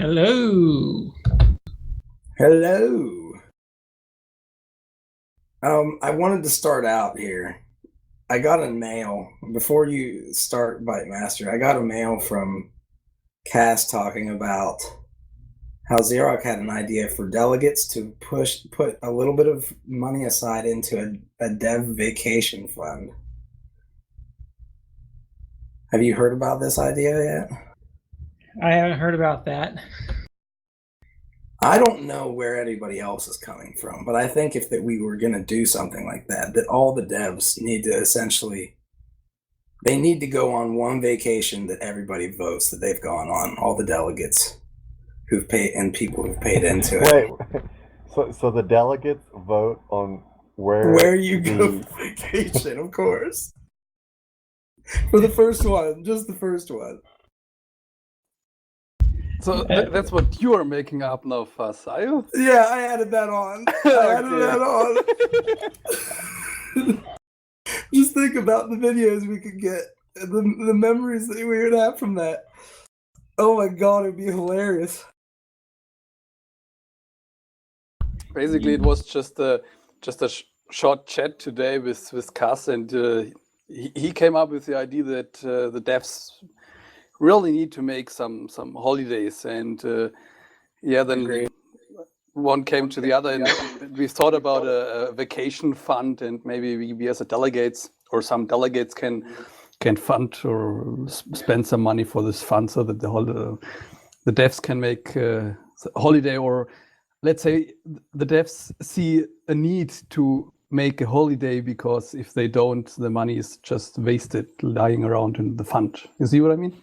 Hello. Hello. I wanted to start out here. I got a mail before you start Bytemaster. I got a mail from Cass talking about how Xerox had an idea for delegates to put a little bit of money aside into a dev vacation fund. Have you heard about this idea yet? I haven't heard about that. I don't know where anybody else is coming from, but I think if that we were going to do something like that, that all the devs need to they need to go on one vacation that everybody votes that they've gone on, all the delegates who've paid and people who've paid into it. Wait, so the delegates vote on where you go for vacation, of course. For the first one, just the first one. So that's what you are making up now, Fuss, are you? Yeah, I added that on. Just think about the videos we could get, the memories that we would have from that. Oh my god, it'd be hilarious. Basically, it was just a short chat today with Cass, and he came up with the idea that the devs really need to make some holidays, and then one came to the other, and we thought about a vacation fund, and maybe we as a delegates or some delegates can fund or spend some money for this fund, so that the devs can make a holiday, or let's say the devs see a need to make a holiday, because if they don't, the money is just wasted lying around in the fund. You see what I mean?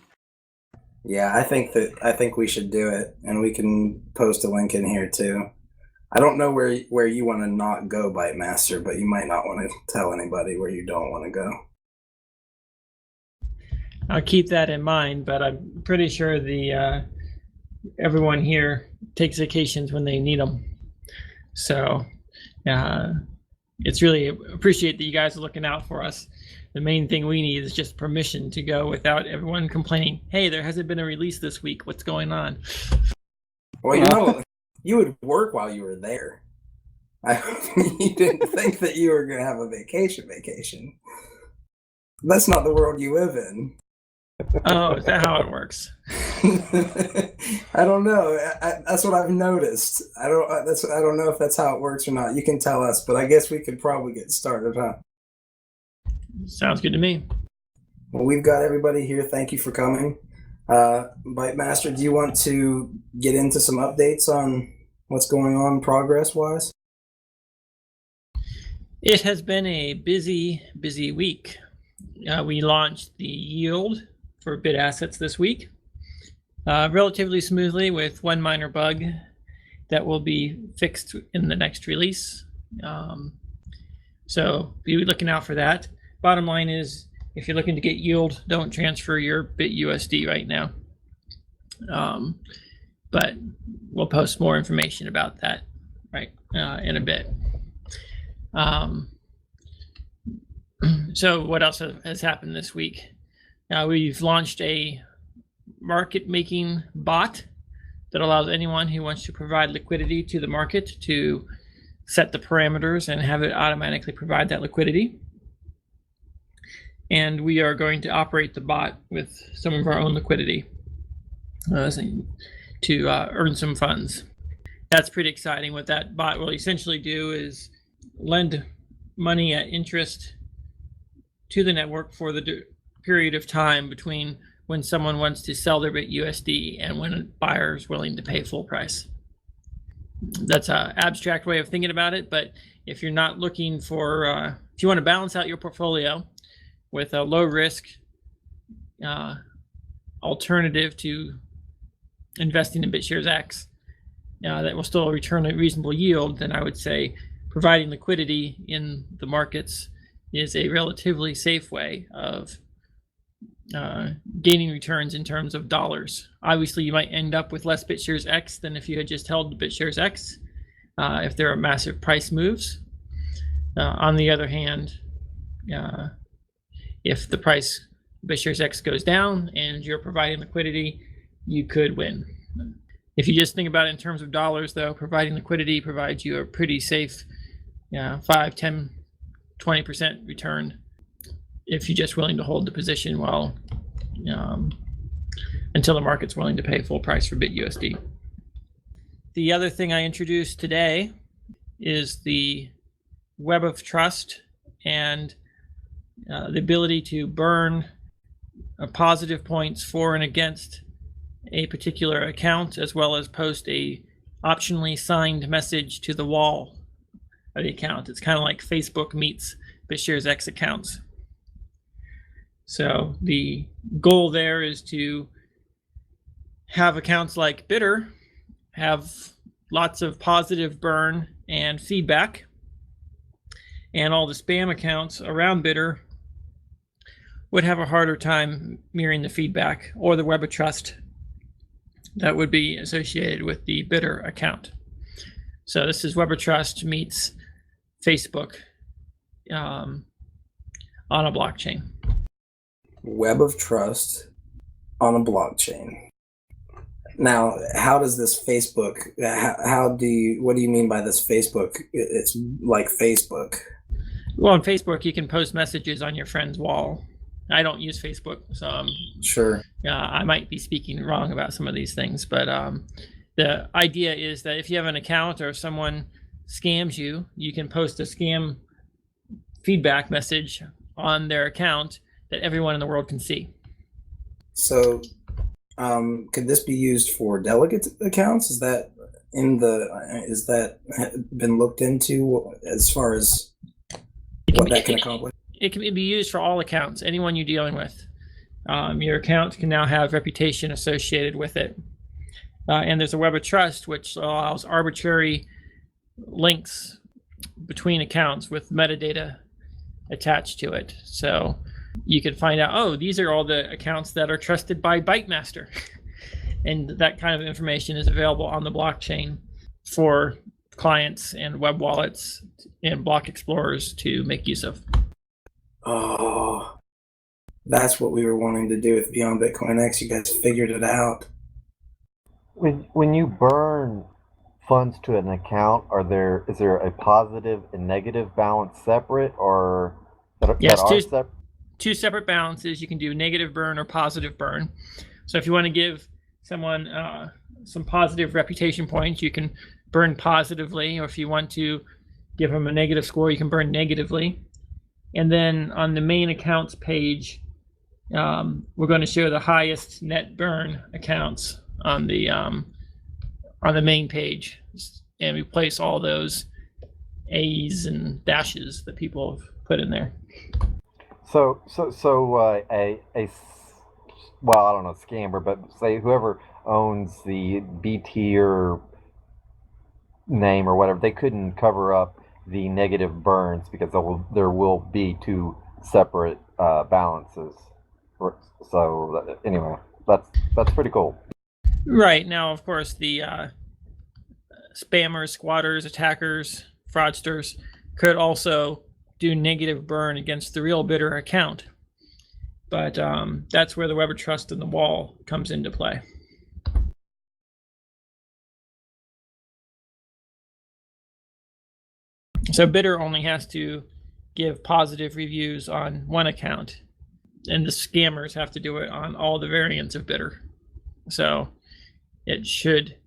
Yeah, I think we should do it, and we can post a link in here too. I don't know where you want to not go, Bytemaster, but you might not want to tell anybody where you don't want to go. I'll keep that in mind, but I'm pretty sure everyone here takes vacations when they need them. So it's really appreciate that you guys are looking out for us. The main thing we need is just permission to go without everyone complaining, hey, there hasn't been a release this week. What's going on? Well, you would work while you were there. You didn't think that you were going to have a vacation. That's not the world you live in. Oh, is that how it works? I don't know. That's what I've noticed. I don't know if that's how it works or not. You can tell us, but I guess we could probably get started, huh? Sounds good to me. Well, we've got everybody here. Thank you for coming. Bytemaster, do you want to get into some updates on what's going on progress-wise? It has been a busy week. We launched the yield for BitAssets this week, relatively smoothly, with one minor bug that will be fixed in the next release. So be looking out for that. Bottom line is, if you're looking to get yield, don't transfer your BitUSD right now. But we'll post more information about that in a bit. So what else has happened this week? We've launched a market-making bot that allows anyone who wants to provide liquidity to the market to set the parameters and have it automatically provide that liquidity. And we are going to operate the bot with some of our own liquidity to earn some funds. That's pretty exciting. What that bot will essentially do is lend money at interest to the network for the period of time between when someone wants to sell their BitUSD and when a buyer is willing to pay full price. That's an abstract way of thinking about it, but if you're not looking for, if you want to balance out your portfolio with a low risk alternative to investing in BitShares X that will still return a reasonable yield, then I would say providing liquidity in the markets is a relatively safe way of gaining returns in terms of dollars. Obviously, you might end up with less BitShares X than if you had just held the BitShares X if there are massive price moves. On the other hand, if the price BitShares X goes down and you're providing liquidity, you could win. If you just think about it in terms of dollars, though, providing liquidity provides you a pretty safe 5, 10, 20% return if you're just willing to hold the position while until the market's willing to pay full price for BitUSD. The other thing I introduced today is the web of trust and the ability to burn positive points for and against a particular account, as well as post a optionally signed message to the wall of the account. It's kind of like Facebook meets BitShares X accounts. So the goal there is to have accounts like Bitter have lots of positive burn and feedback, and all the spam accounts around Bitter would have a harder time mirroring the feedback or the web of trust that would be associated with the Bitter account. So this is web of trust meets Facebook on a blockchain. Web of trust on a blockchain. Now, how does this Facebook, what do you mean by this Facebook? It's like Facebook. Well, on Facebook, you can post messages on your friend's wall. I don't use Facebook, so sure. I might be speaking wrong about some of these things, but the idea is that if you have an account or someone scams you, you can post a scam feedback message on their account that everyone in the world can see. So could this be used for delegate accounts? Is that been looked into as far as what that can accomplish? It can be used for all accounts, anyone you're dealing with. Your account can now have reputation associated with it. And there's a web of trust, which allows arbitrary links between accounts with metadata attached to it. So you can find out, oh, these are all the accounts that are trusted by Bytemaster. And that kind of information is available on the blockchain for clients and web wallets and block explorers to make use of. Oh, that's what we were wanting to do with Beyond Bitcoin X. You guys figured it out. When you burn funds to an account, is there a positive and negative balance separate, or yes, two separate balances? You can do negative burn or positive burn. So if you want to give someone some positive reputation points, you can burn positively, or if you want to give them a negative score, you can burn negatively. And then on the main accounts page, we're going to show the highest net burn accounts on the main page, and we place all those A's and dashes that people have put in there. So well, I don't know, scammer, but say whoever owns the BT or name or whatever, they couldn't cover up the negative burns because there will be two separate balances. So anyway, that's pretty cool. Right. Now, of course, the spammers, squatters, attackers, fraudsters could also do negative burn against the real Bitter account. But that's where the web of trust and the wall comes into play. So Bitter only has to give positive reviews on one account, and the scammers have to do it on all the variants of Bitter. So it should,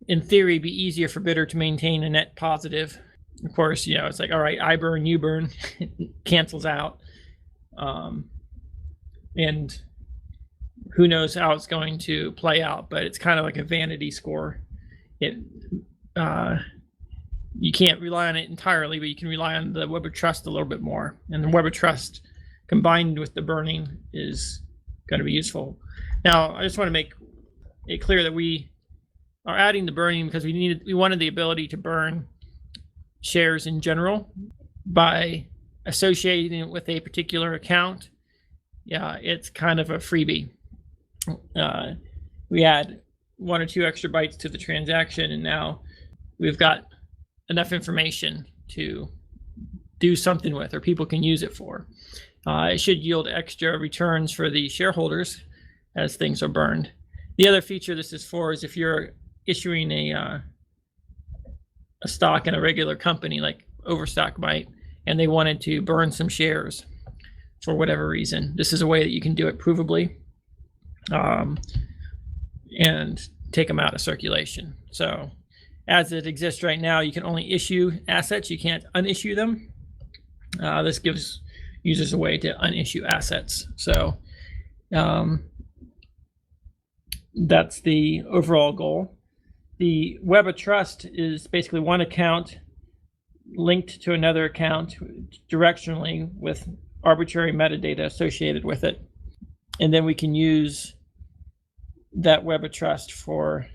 in theory, be easier for Bitter to maintain a net positive. Of course, it's like, all right, I burn, you burn, it cancels out. And who knows how it's going to play out, but it's kind of like a vanity score. You can't rely on it entirely, but you can rely on the web of trust a little bit more. And the web of trust combined with the burning is going to be useful. Now, I just want to make it clear that we are adding the burning because we wanted the ability to burn shares in general by associating it with a particular account. Yeah, it's kind of a freebie. We add 1 or 2 extra bytes to the transaction, and now we've got enough information to do something with, or people can use it for. It should yield extra returns for the shareholders as things are burned. The other feature this is for is if you're issuing a stock in a regular company like Overstock might, and they wanted to burn some shares for whatever reason. This is a way that you can do it provably and take them out of circulation. So as it exists right now, you can only issue assets. You can't unissue them. This gives users a way to unissue assets. So that's the overall goal. The Web of Trust is basically one account linked to another account directionally with arbitrary metadata associated with it. And then we can use that Web of Trust for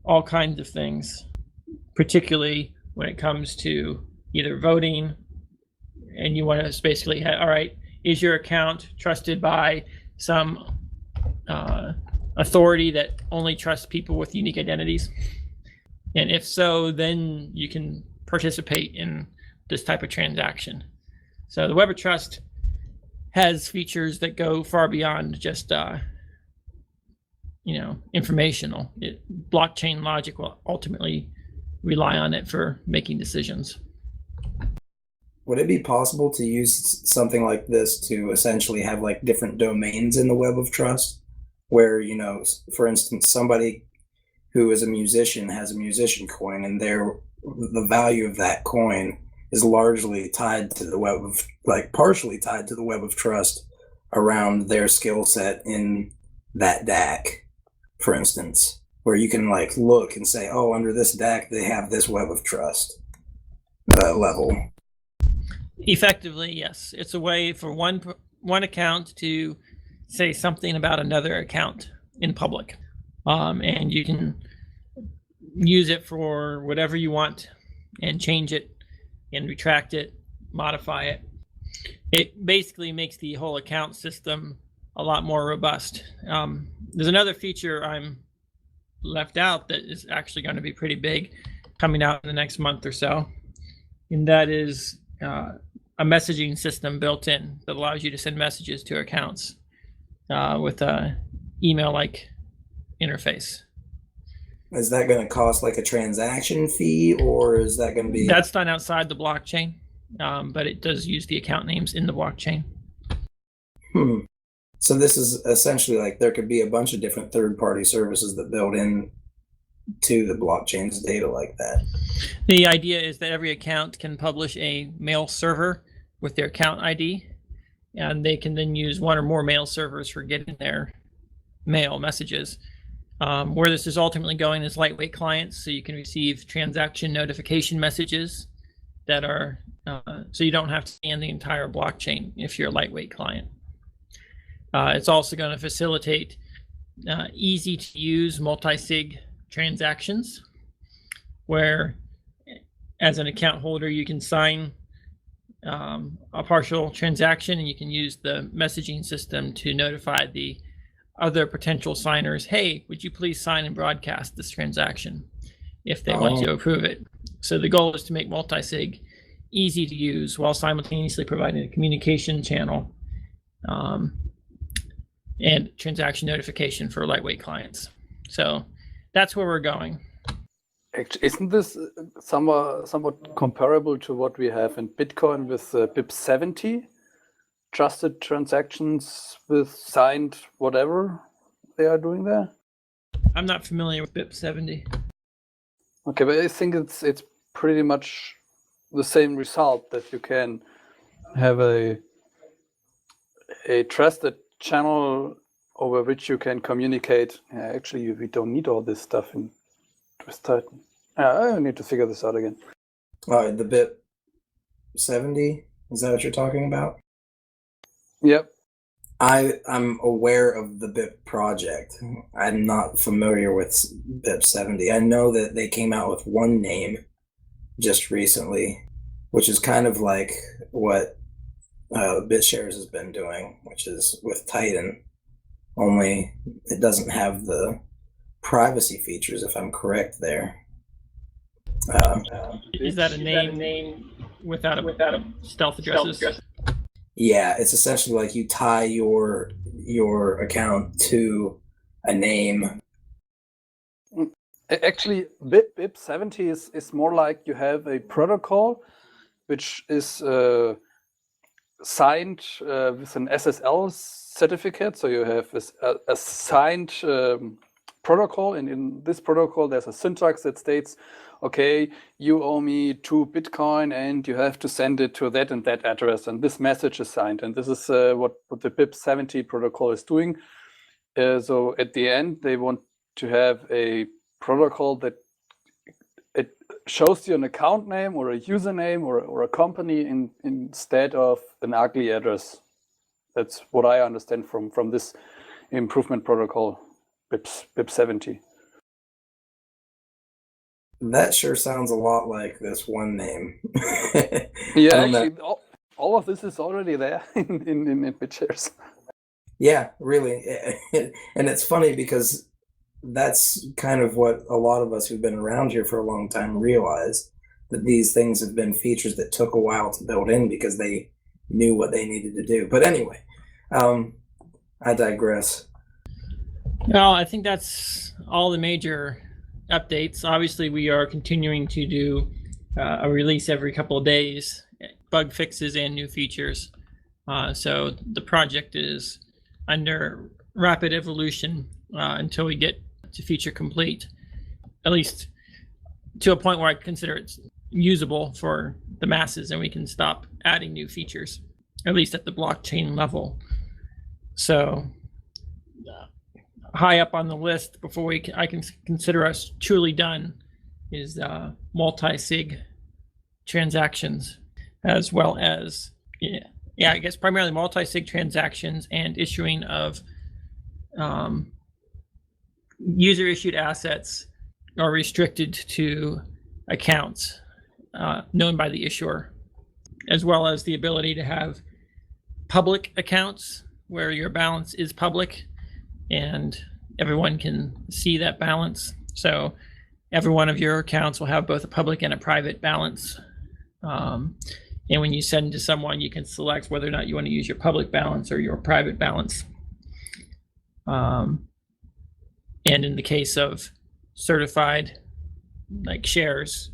all kinds of things, particularly when it comes to either voting, and you want to basically, all right, is your account trusted by some authority that only trusts people with unique identities? And if so, then you can participate in this type of transaction. So the Web of Trust has features that go far beyond just informational. Blockchain logic will ultimately rely on it for making decisions. Would it be possible to use something like this to essentially have like different domains in the Web of Trust, where, for instance, somebody who is a musician has a musician coin, and the value of that coin is largely tied to the web of, partially tied to the Web of Trust around their skill set in that DAC, for instance, where you can look and say, oh, under this DAC, they have this Web of Trust level. Effectively, yes. It's a way for one account to say something about another account in public. And you can use it for whatever you want and change it and retract it, modify it. It basically makes the whole account system a lot more robust. There's another feature I'm left out that is actually going to be pretty big coming out in the next month or so, and that is a messaging system built in that allows you to send messages to accounts with a email-like interface. Is that going to cost a transaction fee, or is that going to be? That's done outside the blockchain, but it does use the account names in the blockchain. So this is essentially there could be a bunch of different third-party services that build in to the blockchain's data like that. The idea is that every account can publish a mail server with their account ID, and they can then use one or more mail servers for getting their mail messages. Where this is ultimately going is lightweight clients, so you can receive transaction notification messages that are, so you don't have to scan the entire blockchain if you're a lightweight client. It's also going to facilitate easy to use multi-sig transactions, where as an account holder you can sign a partial transaction, and you can use the messaging system to notify the other potential signers, hey, would you please sign and broadcast this transaction if they want to approve it. So the goal is to make multi-sig easy to use while simultaneously providing a communication channel and transaction notification for lightweight clients. So that's where we're going. Actually, isn't this somewhat comparable to what we have in Bitcoin with BIP70? Trusted transactions with signed whatever they are doing there? I'm not familiar with BIP70. Okay, but I think it's pretty much the same result, that you can have a trusted channel over which you can communicate. Actually, we don't need all this stuff in Twist Titan. I need to figure this out again. The BIP70, is that what you're talking about? Yep. I'm aware of the BIP project. I'm not familiar with BIP70. I know that they came out with one name just recently, which is kind of like what BitShares has been doing, which is with Titan, only it doesn't have the privacy features, if I'm correct there. Is that a name without a stealth addresses? Yeah, it's essentially like you tie your account to a name Actually, BIP 70 is more like you have a protocol which is signed with an SSL certificate. So you have a signed protocol, and in this protocol there's a syntax that states, okay, you owe me 2 Bitcoin and you have to send it to that and that address, and this message is signed. And this is what the BIP 70 protocol is doing. So at the end, they want to have a protocol that it shows you an account name or a username or a company instead of an ugly address. That's what I understand from this improvement protocol, BIP 70. That sure sounds a lot like this one name. Yeah, actually, all of this is already there in BitShares. Yeah, really. And it's funny because that's kind of what a lot of us who've been around here for a long time realize, that these things have been features that took a while to build in because they knew what they needed to do. But anyway, I digress. Well, I think that's all the major updates. Obviously, we are continuing to do a release every couple of days, bug fixes and new features. So the project is under rapid evolution until we get to feature complete, at least to a point where I consider it usable for the masses and we can stop adding new features, at least at the blockchain level. So high up on the list before I can consider us truly done is multi-sig transactions, as well as I guess primarily multi-sig transactions and issuing of user issued assets are restricted to accounts known by the issuer, as well as the ability to have public accounts where your balance is public and everyone can see that balance. So every one of your accounts will have both a public and a private balance. And when you send to someone, you can select whether or not you want to use your public balance or your private balance. And in the case of certified like shares,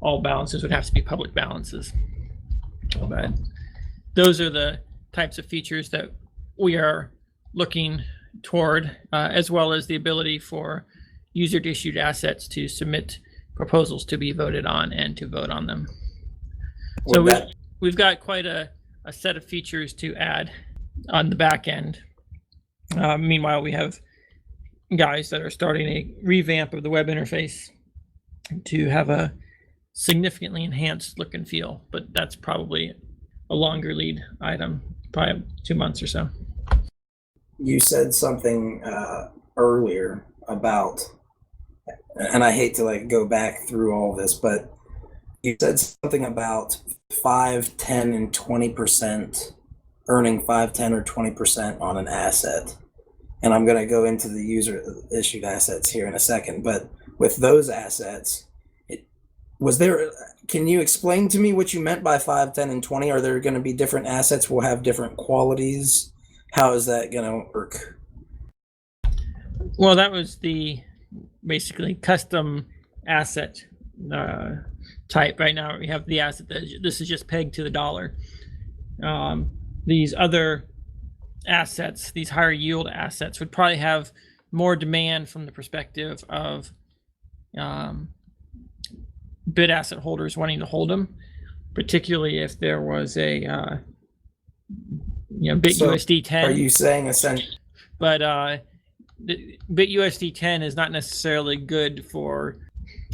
all balances would have to be public balances. But those are the types of features that we are looking toward, as well as the ability for user issued assets to submit proposals to be voted on and to vote on them. So we've got quite a set of features to add on the back end. Meanwhile, we have guys that are starting a revamp of the web interface to have a significantly enhanced look and feel, but that's probably a longer lead item, probably 2 months or so. You said something earlier about, and I hate to like go back through all this, but you said something about 5, 10, and 20% earning 5, 10, or 20% on an asset. And I'm going to go into the user issued assets here in a second. But with those assets, can you explain to me what you meant by 5, 10, and 20? Are there going to be different assets will have different qualities? How is that going to work? Well, that was the basically custom asset type. Right now we have the asset that this is just pegged to the dollar. These other assets, these higher yield assets, would probably have more demand from the perspective of bid asset holders wanting to hold them, particularly if there was a BitUSD 10. Are you saying essentially? But the BitUSD 10 is not necessarily good for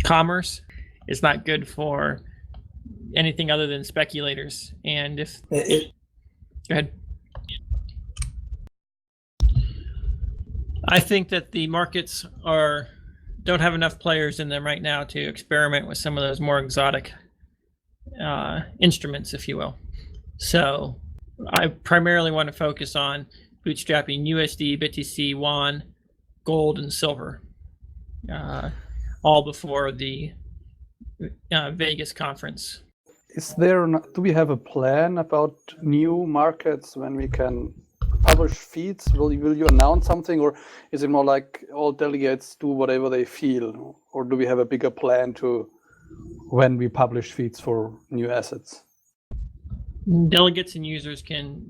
commerce. It's not good for anything other than speculators. And if go ahead. I think that the markets don't have enough players in them right now to experiment with some of those more exotic instruments, if you will. So I primarily want to focus on bootstrapping USD, BTC, Yuan, gold, and silver, all before the Vegas conference. Do we have a plan about new markets when we can publish feeds? Will you announce something, or is it more like all delegates do whatever they feel, or do we have a bigger plan to when we publish feeds for new assets? Delegates and users can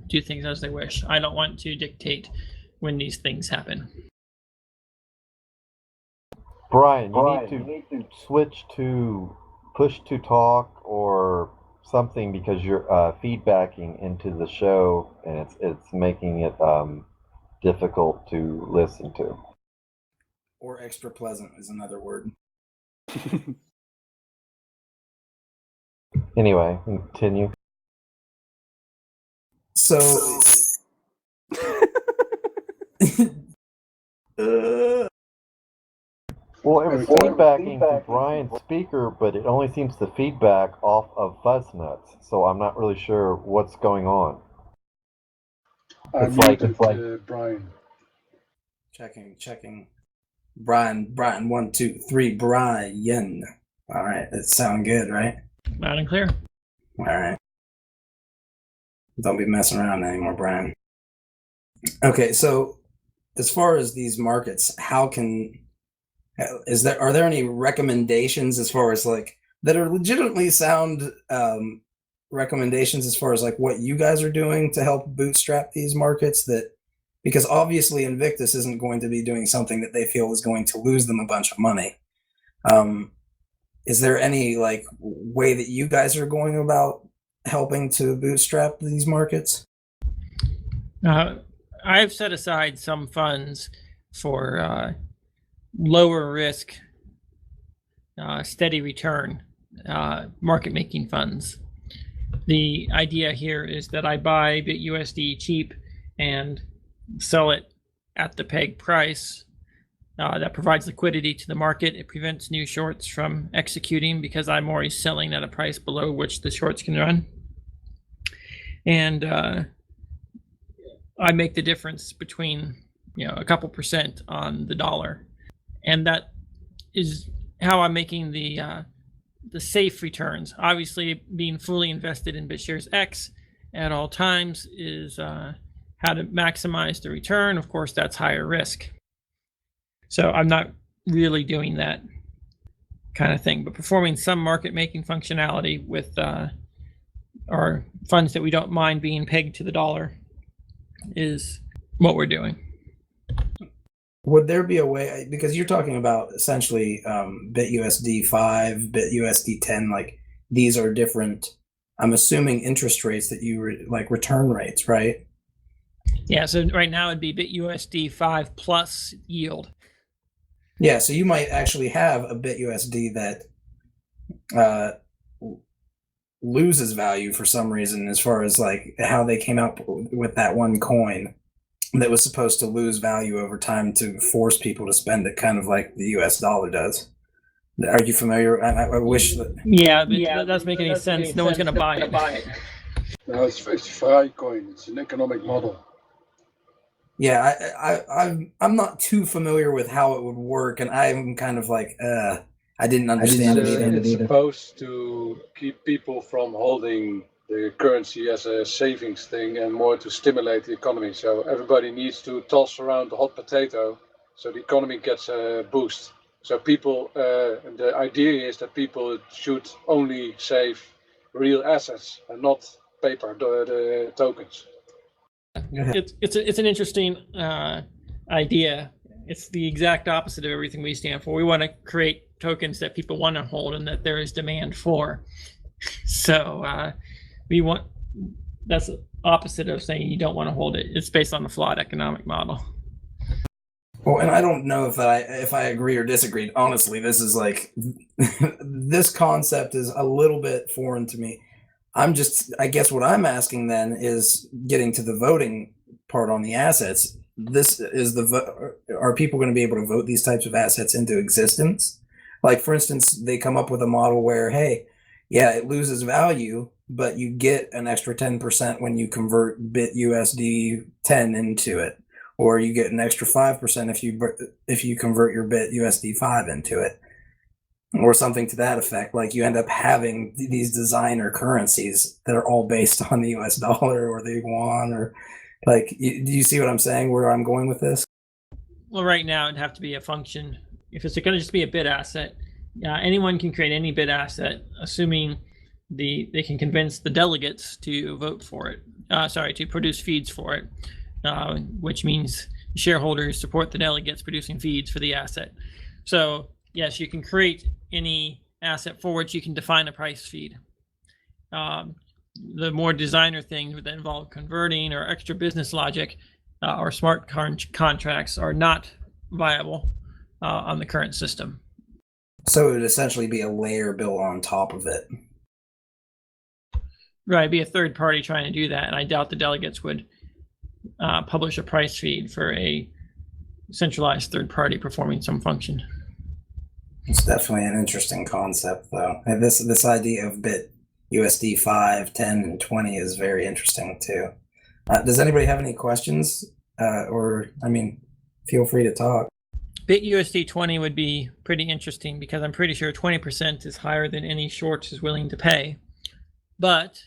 do things as they wish. I don't want to dictate when these things happen. Brian, you need to switch to push to talk or something, because you're feedbacking into the show, and it's making it difficult to listen to. Or extra pleasant is another word. Anyway, continue. So, Well, it was feedbacking to Brian's speaker, but it only seems to feedback off of Fuzznuts, so I'm not really sure what's going on. I'm muted, Brian. checking. Brian, 1, 2, 3, Brian. All right, that sound good, right? Loud and clear. All right. Don't be messing around anymore, Brian. Okay, so as far as these markets, are there any recommendations as far as like that are legitimately sound recommendations as far as like what you guys are doing to help bootstrap these markets? That because obviously Invictus isn't going to be doing something that they feel is going to lose them a bunch of money. Is there any like way that you guys are going about helping to bootstrap these markets? I've set aside some funds for lower risk, steady return market making funds. The idea here is that I buy BitUSD cheap and sell it at the peg price. That provides liquidity to the market. It prevents new shorts from executing because I'm always selling at a price below which the shorts can run. And I make the difference between a couple percent on the dollar. And that is how I'm making the safe returns. Obviously, being fully invested in BitShares X at all times is how to maximize the return. Of course, that's higher risk. So I'm not really doing that kind of thing, but performing some market making functionality with our funds that we don't mind being pegged to the dollar is what we're doing. Would there be a way, because you're talking about essentially BitUSD 5, BitUSD 10, like these are different, I'm assuming, interest rates that you like return rates, right? Yeah, so right now it'd be BitUSD 5 plus yield. Yeah, so you might actually have a BitUSD that loses value for some reason, as far as like how they came up with that one coin that was supposed to lose value over time to force people to spend it, kind of like the US dollar does. Are you familiar? I wish that. Yeah, but that doesn't make any sense. No one's going to buy it. No, it's freicoin. It's an economic model. Yeah, I'm not too familiar with how it would work, and I'm kind of like, I didn't understand it either. It's supposed to keep people from holding the currency as a savings thing and more to stimulate the economy. So everybody needs to toss around the hot potato so the economy gets a boost. So people, the idea is that people should only save real assets and not paper, the tokens. It's an interesting idea. It's the exact opposite of everything we stand for. We want to create tokens that people want to hold and that there is demand for. So that's the opposite of saying you don't want to hold it. It's based on a flawed economic model. Well, and I don't know if I agree or disagree. Honestly, this is like this concept is a little bit foreign to me. I guess what I'm asking then is getting to the voting part on the assets. This is are people going to be able to vote these types of assets into existence? Like, for instance, they come up with a model where, hey, yeah, it loses value, but you get an extra 10% when you convert BitUSD 10 into it, or you get an extra 5% if you convert your BitUSD 5 into it, or something to that effect. Like, you end up having these designer currencies that are all based on the US dollar or the yuan, Like, do you see what I'm saying? Where I'm going with this? Well, right now it'd have to be a function. If it's going to just be a bit asset, anyone can create any bit asset, assuming they can convince the delegates to vote for it. To produce feeds for it, which means shareholders support the delegates producing feeds for the asset. So yes, you can create any asset for which you can define a price feed. The more designer things that involve converting or extra business logic or smart contracts are not viable on the current system. So it would essentially be a layer built on top of it. Right, be a third party trying to do that, and I doubt the delegates would publish a price feed for a centralized third party performing some function. It's definitely an interesting concept, though. And this idea of BitUSD 5, 10, and 20 is very interesting too. Does anybody have any questions? Feel free to talk. BitUSD 20 would be pretty interesting because I'm pretty sure 20% is higher than any shorts is willing to pay. But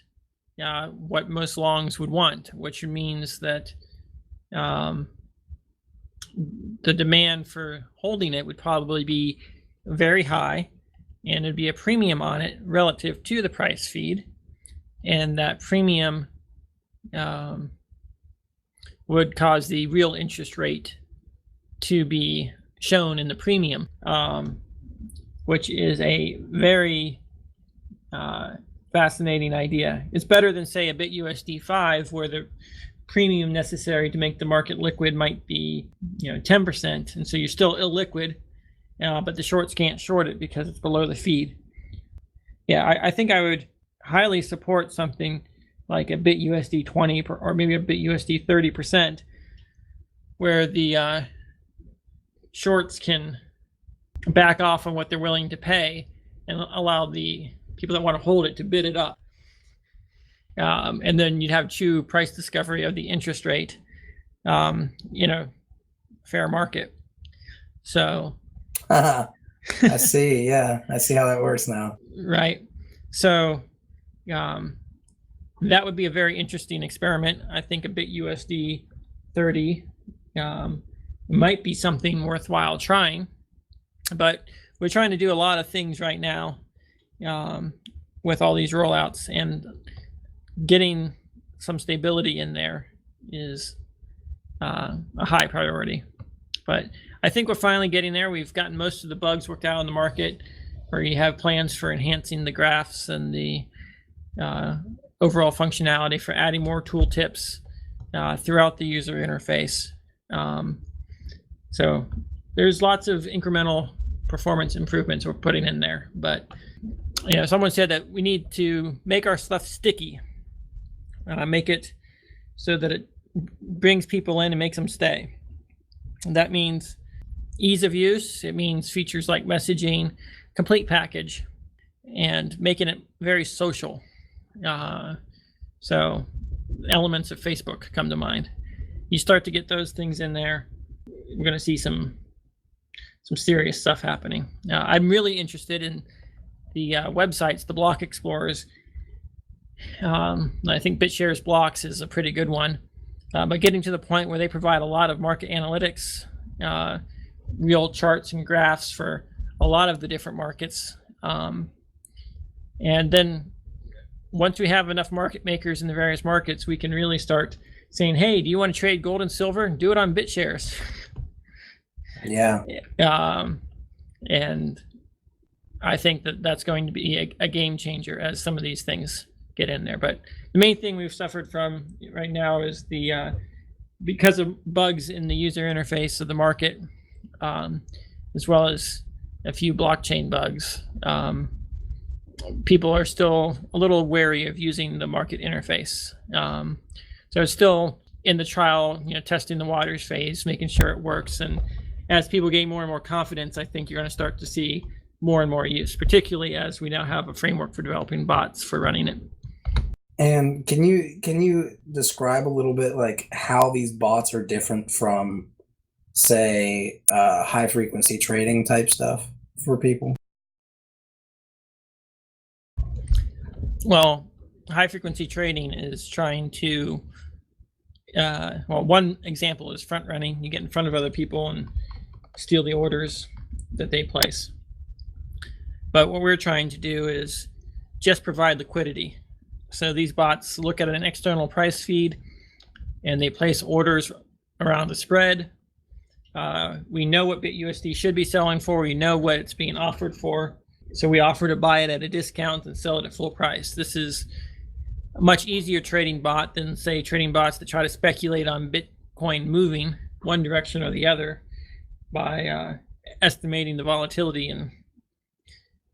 what most longs would want, which means that the demand for holding it would probably be very high, and it'd be a premium on it relative to the price feed, and that premium would cause the real interest rate to be shown in the premium, which is a very fascinating idea. It's better than, say, a BitUSD 5, where the premium necessary to make the market liquid might be 10%, and so you're still illiquid, but the shorts can't short it because it's below the feed. I think I would highly support something like a BitUSD 20 or maybe a BitUSD 30%, where the shorts can back off on what they're willing to pay and allow the people that want to hold it to bid it up. And then you'd have true price discovery of the interest rate, fair market. So I see. Yeah, I see how that works now. Right. So that would be a very interesting experiment. I think a BitUSD 30 might be something worthwhile trying, but we're trying to do a lot of things right now with all these rollouts, and getting some stability in there is a high priority. But I think we're finally getting there. We've gotten most of the bugs worked out in the market, where you have plans for enhancing the graphs and the overall functionality, for adding more tooltips throughout the user interface. So there's lots of incremental performance improvements we're putting in there. But someone said that we need to make our stuff sticky, make it so that it brings people in and makes them stay. And that means ease of use. It means features like messaging, complete package, and making it very social. So elements of Facebook come to mind. You start to get those things in there, we're going to see some serious stuff happening. I'm really interested in the websites, the block explorers. I think BitShares blocks is a pretty good one, but getting to the point where they provide a lot of market analytics, real charts and graphs for a lot of the different markets. And then once we have enough market makers in the various markets, we can really start saying, hey, do you want to trade gold and silver? Do it on BitShares. Yeah. And I think that that's going to be a game changer as some of these things get in there. But the main thing we've suffered from right now is because of bugs in the user interface of the market, as well as a few blockchain bugs. People are still a little wary of using the market interface. So it's still in the trial, testing the waters phase, making sure it works. And as people gain more and more confidence, I think you're going to start to see more and more use, particularly as we now have a framework for developing bots for running it. And can you describe a little bit like how these bots are different from, say, high frequency trading type stuff for people? Well, high frequency trading is trying to well, one example is front running. You get in front of other people and steal the orders that they place. But what we're trying to do is just provide liquidity. So these bots look at an external price feed and they place orders around the spread. We know what BitUSD should be selling for. We know what it's being offered for. So we offer to buy it at a discount and sell it at full price. This is a much easier trading bot than, say, trading bots that try to speculate on Bitcoin moving one direction or the other by estimating the volatility. And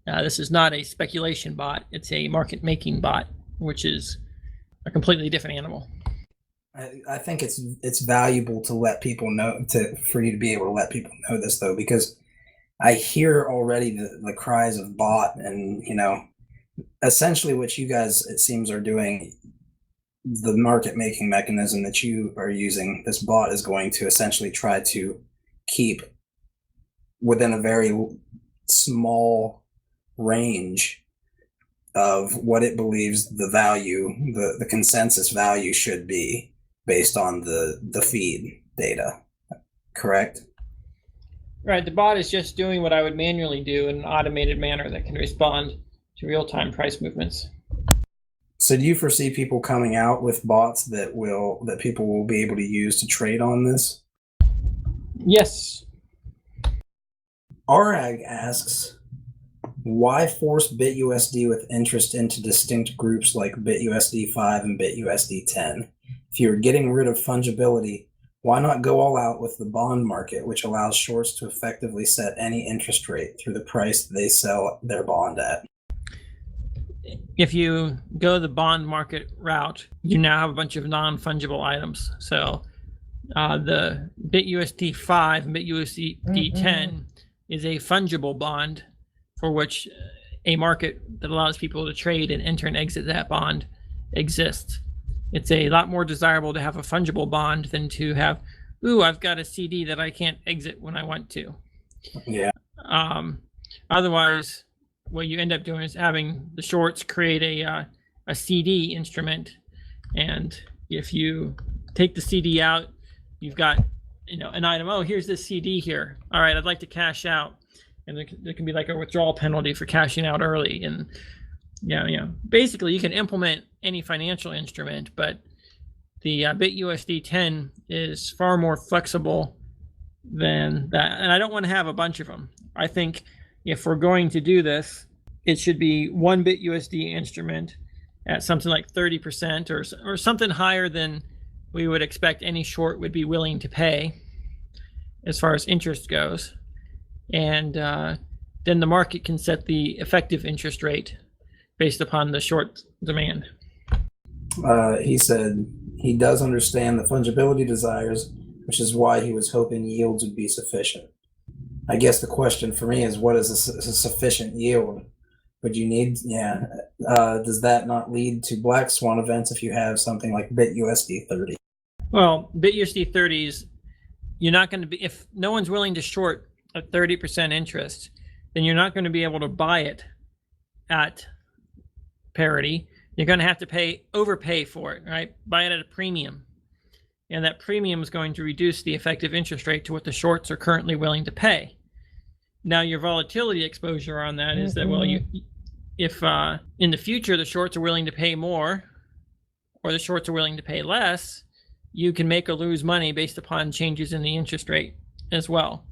this is not a speculation bot. It's a market making bot, which is a completely different animal. I think it's valuable to let people know, for you to be able to let people know this, though, because I hear already the cries of bot, and essentially what you guys, it seems, are doing. The market making mechanism that you are using, this bot is going to essentially try to keep within a very small range of what it believes the value, the consensus value should be based on the feed data, correct? Right, the bot is just doing what I would manually do in an automated manner that can respond to real-time price movements. So do you foresee people coming out with bots that people will be able to use to trade on this? Yes. RAG asks, why force BitUSD with interest into distinct groups like BitUSD 5 and BitUSD 10? If you're getting rid of fungibility, why not go all out with the bond market, which allows shorts to effectively set any interest rate through the price they sell their bond at? If you go the bond market route, you now have a bunch of non-fungible items. So the BitUSD 5 and BitUSD 10 is a fungible bond for which a market that allows people to trade and enter and exit that bond exists. It's a lot more desirable to have a fungible bond than to have, I've got a CD that I can't exit when I want to. Yeah. Otherwise, what you end up doing is having the shorts create a CD instrument, and if you take the CD out, you've got an item. Oh, here's this CD here. All right, I'd like to cash out, and there can be like a withdrawal penalty for cashing out early. And basically you can implement any financial instrument, but the BitUSD 10 is far more flexible than that. And I don't want to have a bunch of them. I think if we're going to do this, it should be one BitUSD instrument at something like 30% or something higher than we would expect any short would be willing to pay as far as interest goes. And then the market can set the effective interest rate based upon the short demand. He said he does understand the fungibility desires, which is why he was hoping yields would be sufficient. I guess the question for me is, what is a sufficient yield? Would you need, does that not lead to black swan events if you have something like BitUSD 30? Well, BitUSD 30s, you're not going to be, if no one's willing to short at 30% interest, then you're not going to be able to buy it at parity. You're going to have to overpay for it, right? Buy it at a premium. And that premium is going to reduce the effective interest rate to what the shorts are currently willing to pay. Now, your volatility exposure on that is that, well, if in the future the shorts are willing to pay more or the shorts are willing to pay less, you can make or lose money based upon changes in the interest rate as well.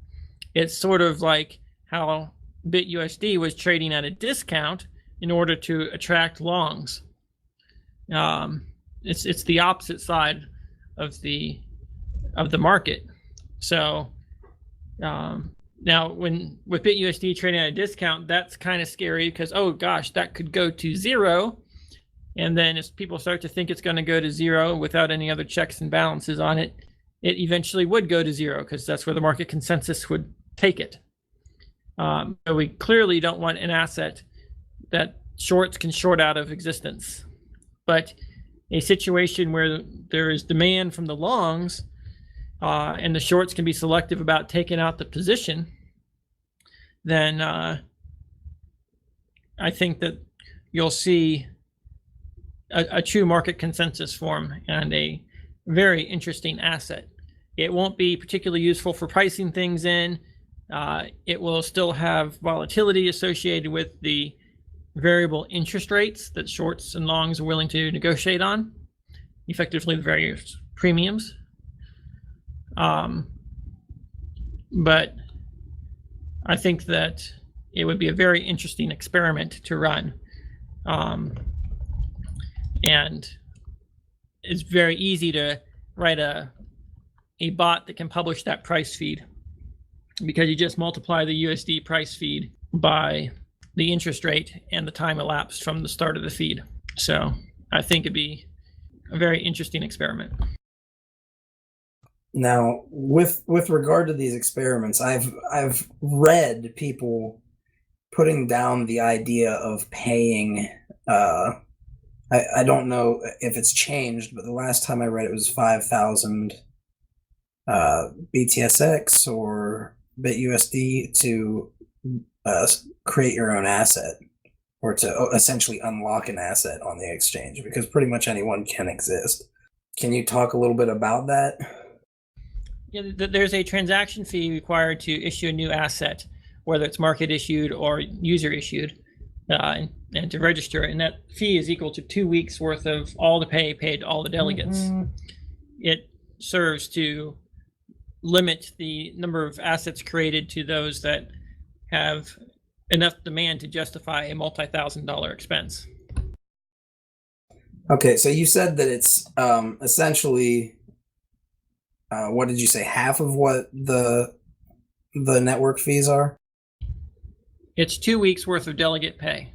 It's sort of like how BitUSD was trading at a discount in order to attract longs. It's the opposite side of the market. So now with BitUSD trading at a discount, that's kind of scary because, oh gosh, that could go to zero. And then as people start to think it's going to go to zero without any other checks and balances on it, it eventually would go to zero because that's where the market consensus would take it. So we clearly don't want an asset that shorts can short out of existence. But a situation where there is demand from the longs and the shorts can be selective about taking out the position, then I think that you'll see a true market consensus form and a very interesting asset. It won't be particularly useful for pricing things in. It will still have volatility associated with the variable interest rates that shorts and longs are willing to negotiate on, effectively the various premiums. But I think that it would be a very interesting experiment to run. And it's very easy to write a bot that can publish that price feed, because you just multiply the USD price feed by the interest rate and the time elapsed from the start of the feed. So I think it'd be a very interesting experiment. Now, with regard to these experiments, I've read people putting down the idea of paying. I don't know if it's changed, but the last time I read it was 5,000 BTSX or BitUSD to create your own asset, or to essentially unlock an asset on the exchange, because pretty much anyone can exist. Can you talk a little bit about that? Yeah, there's a transaction fee required to issue a new asset, whether it's market issued or user issued, and to register it. And that fee is equal to 2 weeks worth of all the pay paid to all the delegates. It serves to limit the number of assets created to those that have enough demand to justify a multi-$1,000 expense. Okay, so you said that it's essentially, what did you say, half of what the network fees are? It's 2 weeks worth of delegate pay.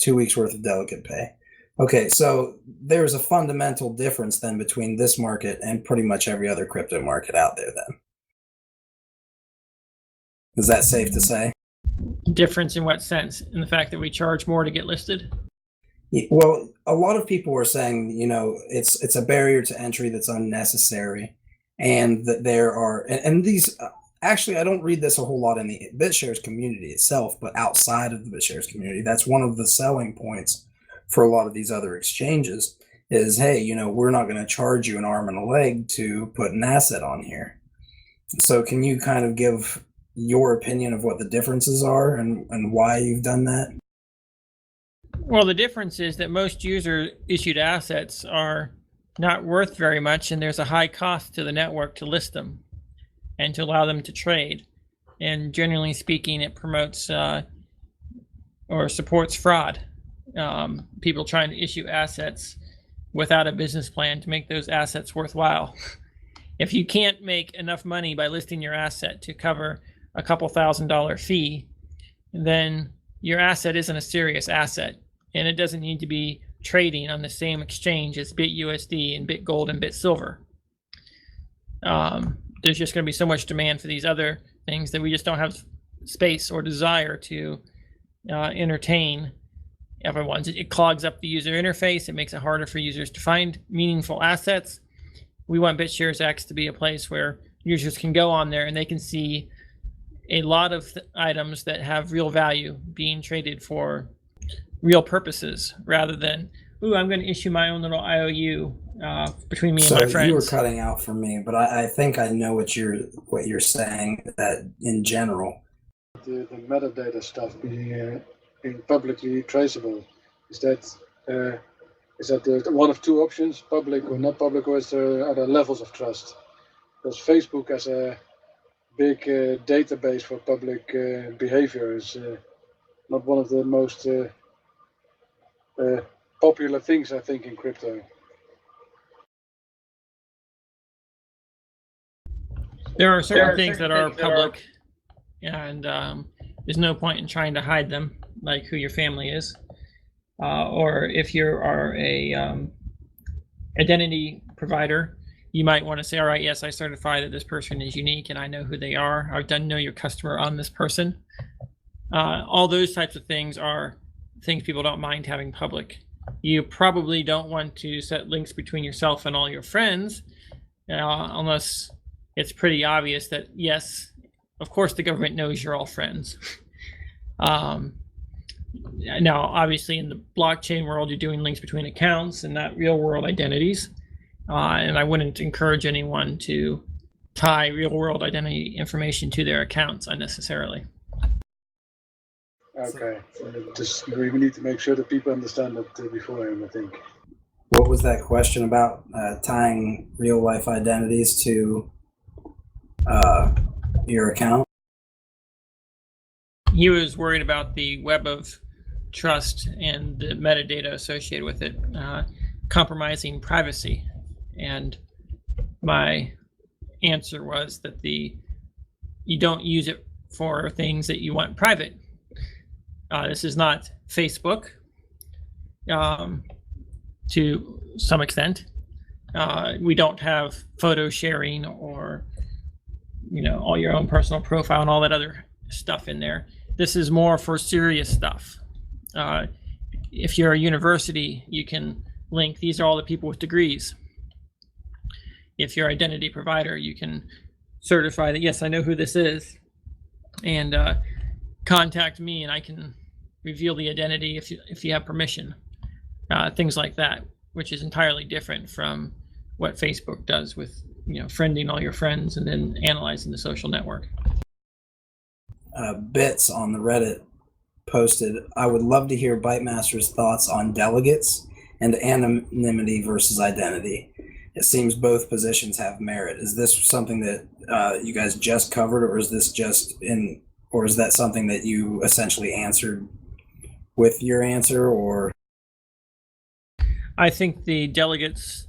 2 weeks worth of delegate pay. Okay, so there's a fundamental difference then between this market and pretty much every other crypto market out there then. Is that safe to say? Difference in what sense? In the fact that we charge more to get listed? Well, a lot of people are saying, you know, it's a barrier to entry that's unnecessary, and that there are, and these, actually, I don't read this a whole lot in the BitShares community itself, but outside of the BitShares community, that's one of the selling points for a lot of these other exchanges is, hey, you know, we're not going to charge you an arm and a leg to put an asset on here. So can you kind of give your opinion of what the differences are and why you've done that? Well, the difference is that most user issued assets are not worth very much, and there's a high cost to the network to list them and to allow them to trade. And generally speaking, it promotes or supports fraud. People trying to issue assets without a business plan to make those assets worthwhile. If you can't make enough money by listing your asset to cover a couple $1,000 fee, then your asset isn't a serious asset, and it doesn't need to be trading on the same exchange as BitUSD and BitGold and BitSilver. There's just going to be so much demand for these other things that we just don't have space or desire to entertain everyone's. It clogs up the user interface. It makes it harder for users to find meaningful assets. We want BitShares X to be a place where users can go on there and they can see a lot of items that have real value being traded for real purposes, rather than, ooh, I'm going to issue my own little IOU between me and my friends. You were cutting out for me, but I think I know what you're saying, that in general. The metadata stuff being publicly traceable, is that one of two options, public or not public, or is there other levels of trust? Because Facebook has a big database for public behavior is not one of the most popular things, I think, in crypto. There are certain things that are public, and there's no point in trying to hide them, like who your family is, or if you are a identity provider, you might want to say, all right, yes, I certify that this person is unique and I know who they are. I've done know your customer on this person. All those types of things are things people don't mind having public. You probably don't want to set links between yourself and all your friends, unless it's pretty obvious that, yes, of course the government knows you're all friends. Now, obviously in the blockchain world, you're doing links between accounts and not real world identities. and I wouldn't encourage anyone to tie real-world identity information to their accounts unnecessarily. Okay, just we need to make sure that people understand that beforehand, I think. What was that question about tying real life identities to your account? He was worried about the web of trust and the metadata associated with it compromising privacy. And my answer was that you don't use it for things that you want private. This is not Facebook to some extent. We don't have photo sharing or all your own personal profile and all that other stuff in there. This is more for serious stuff. If you're a university, you can link, these are all the people with degrees. If you're an identity provider, you can certify that, yes, I know who this is, and contact me and I can reveal the identity if you have permission. Things like that, which is entirely different from what Facebook does with friending all your friends and then analyzing the social network. Bits on the Reddit posted, I would love to hear Bytemaster's thoughts on delegates and anonymity versus identity. It seems both positions have merit. Is this something that you guys just covered, or is that something that you essentially answered with your answer? Or I think the delegates,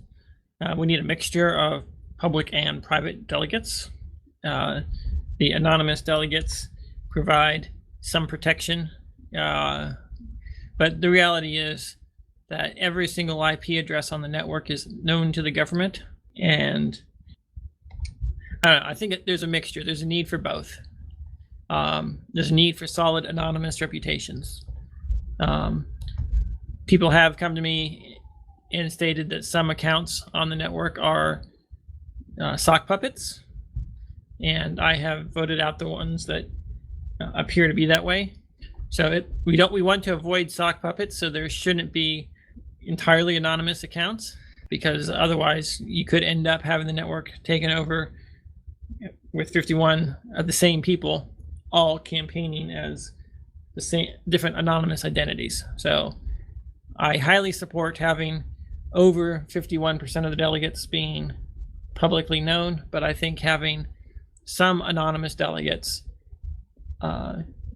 we need a mixture of public and private delegates. The anonymous delegates provide some protection, but the reality is that every single IP address on the network is known to the government, and I don't know, I think there's a mixture. There's a need for both. There's a need for solid anonymous reputations. People have come to me and stated that some accounts on the network are sock puppets, and I have voted out the ones that appear to be that way. So we want to avoid sock puppets, so there shouldn't be entirely anonymous accounts, because otherwise you could end up having the network taken over with 51 of the same people all campaigning as the same different anonymous identities. So I highly support having over 51% of the delegates being publicly known, but I think having some anonymous delegates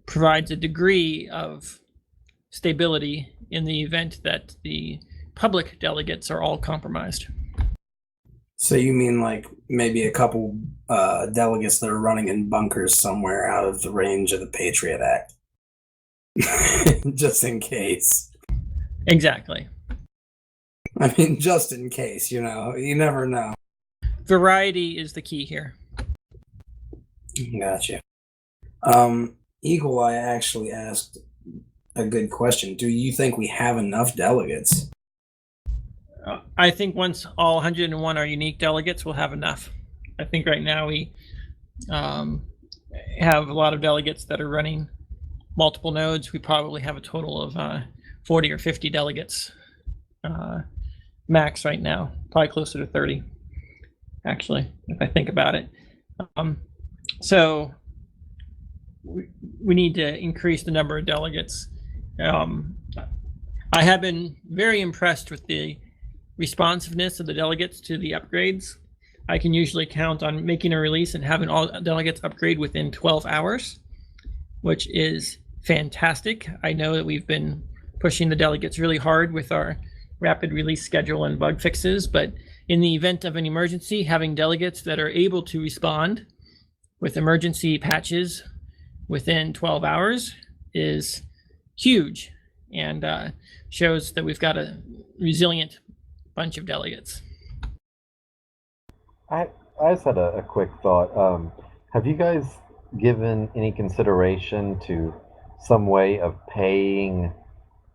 provides a degree of stability in the event that the public delegates are all compromised. so you mean like maybe a couple delegates that are running in bunkers somewhere out of the range of the Patriot Act, just in case. Exactly. I mean, just in case, you never know. Variety is the key here. Gotcha. Eagle Eye actually asked a good question. Do you think we have enough delegates? I think once all 101 are unique delegates, we'll have enough. I think right now we have a lot of delegates that are running multiple nodes. We probably have a total of 40 or 50 delegates max right now, probably closer to 30, actually, if I think about it. So we need to increase the number of delegates. I have been very impressed with the responsiveness of the delegates to the upgrades. I can usually count on making a release and having all delegates upgrade within 12 hours, which is fantastic. I know that we've been pushing the delegates really hard with our rapid release schedule and bug fixes, but in the event of an emergency, having delegates that are able to respond with emergency patches within 12 hours is huge, and shows that we've got a resilient bunch of delegates. I just had a quick thought. Have you guys given any consideration to some way of paying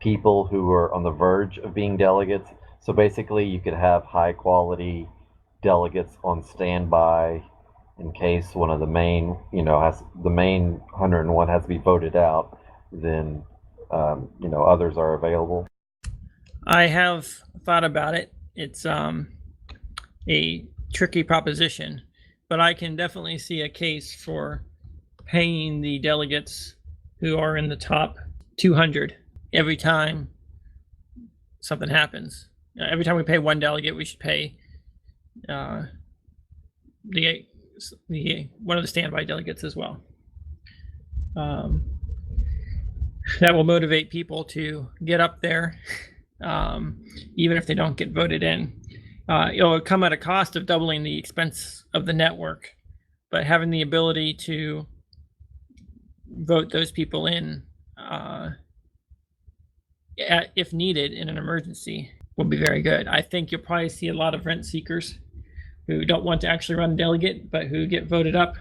people who are on the verge of being delegates? So basically you could have high quality delegates on standby in case one of the main, the main 101 has to be voted out, then, others are available. I have thought about it. It's a tricky proposition, but I can definitely see a case for paying the delegates who are in the top 200 every time something happens. Every time we pay one delegate, we should pay the one of the standby delegates as well. That will motivate people to get up there, even if they don't get voted in. It'll come at a cost of doubling the expense of the network, but having the ability to vote those people in, if needed in an emergency, will be very good. I think you'll probably see a lot of rent seekers who don't want to actually run a delegate, but who get voted up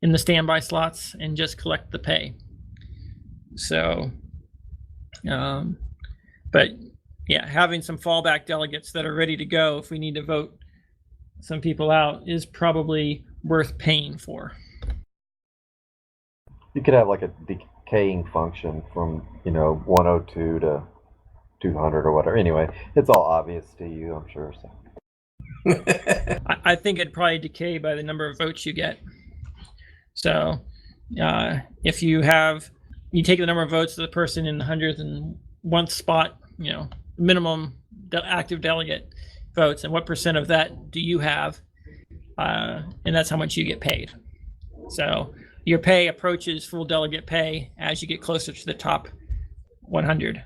in the standby slots and just collect the pay. So, but yeah, having some fallback delegates that are ready to go if we need to vote some people out is probably worth paying for. You could have like a decaying function from 102 to 200 or whatever. Anyway, it's all obvious to you, I'm sure. So. I think it'd probably decay by the number of votes you get. So if you take the number of votes of the person in the 101th spot, minimum active delegate votes, and what percent of that do you have, and that's how much you get paid. So your pay approaches full delegate pay as you get closer to the top 100.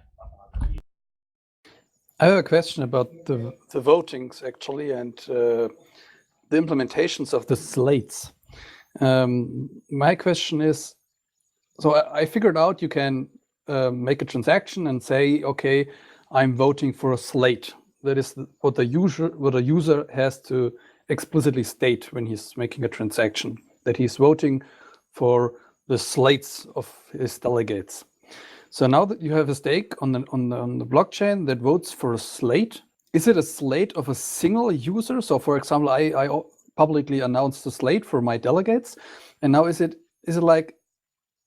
I have a question about the votings actually, and the implementations of the slates. My question is, so I figured out you can make a transaction and say, okay, I'm voting for a slate. That is what the user has to explicitly state when he's making a transaction, that he's voting for the slates of his delegates. So now that you have a stake on the blockchain that votes for a slate, is it a slate of a single user? So for example, I publicly announced a slate for my delegates, and now is it like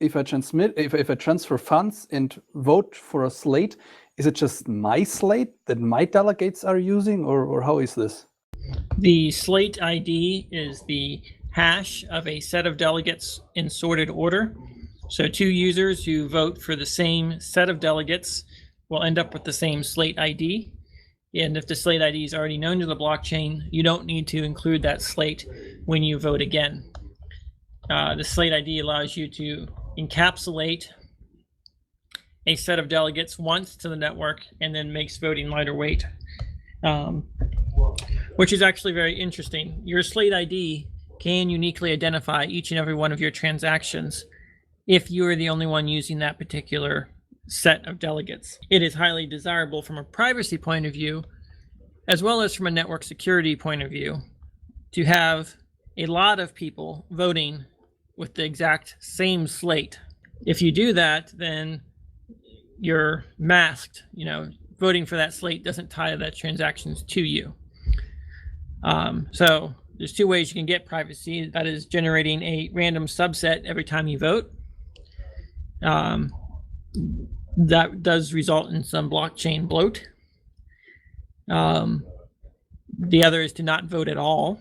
if I transfer funds and vote for a slate, is it just my slate that my delegates are using, or how is this? The slate ID is the hash of a set of delegates in sorted order. So two users who vote for the same set of delegates will end up with the same slate ID. And if the slate ID is already known to the blockchain, you don't need to include that slate when you vote again. The slate ID allows you to encapsulate a set of delegates once to the network and then makes voting lighter weight, which is actually very interesting. Your slate ID can uniquely identify each and every one of your transactions if you are the only one using that particular set of delegates. It is highly desirable from a privacy point of view, as well as from a network security point of view, to have a lot of people voting with the exact same slate. If you do that, then you're masked. Voting for that slate doesn't tie that transactions to you. So there's two ways you can get privacy. That is generating a random subset every time you vote. That does result in some blockchain bloat. The other is to not vote at all,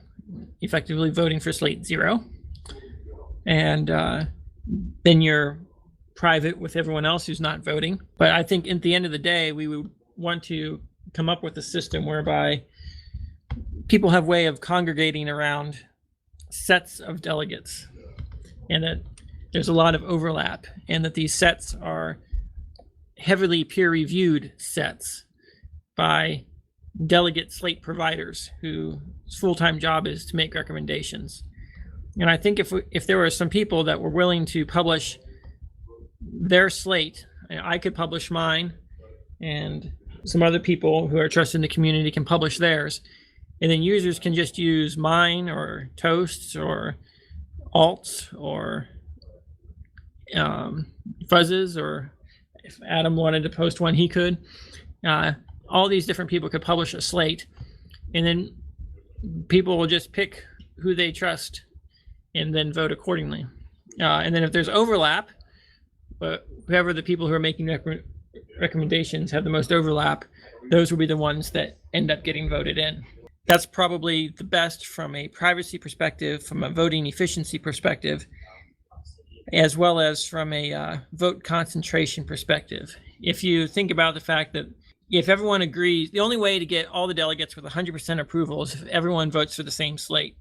effectively voting for slate 0. And then you're private with everyone else who's not voting. But I think at the end of the day, we would want to come up with a system whereby people have a way of congregating around sets of delegates, and that there's a lot of overlap, and that these sets are heavily peer-reviewed sets by delegate slate providers whose full-time job is to make recommendations. And I think if there were some people that were willing to publish their slate, I could publish mine, and some other people who are trusted in the community can publish theirs, and then users can just use mine or Toast's or Alt's or Fuzz's, or if Adam wanted to post one, he could. All these different people could publish a slate, and then people will just pick who they trust and then vote accordingly. And then if there's overlap, but whoever the people who are making recommendations have the most overlap, those will be the ones that end up getting voted in. That's probably the best from a privacy perspective, from a voting efficiency perspective, as well as from a vote concentration perspective. If you think about the fact that if everyone agrees, the only way to get all the delegates with 100% approval is if everyone votes for the same slate.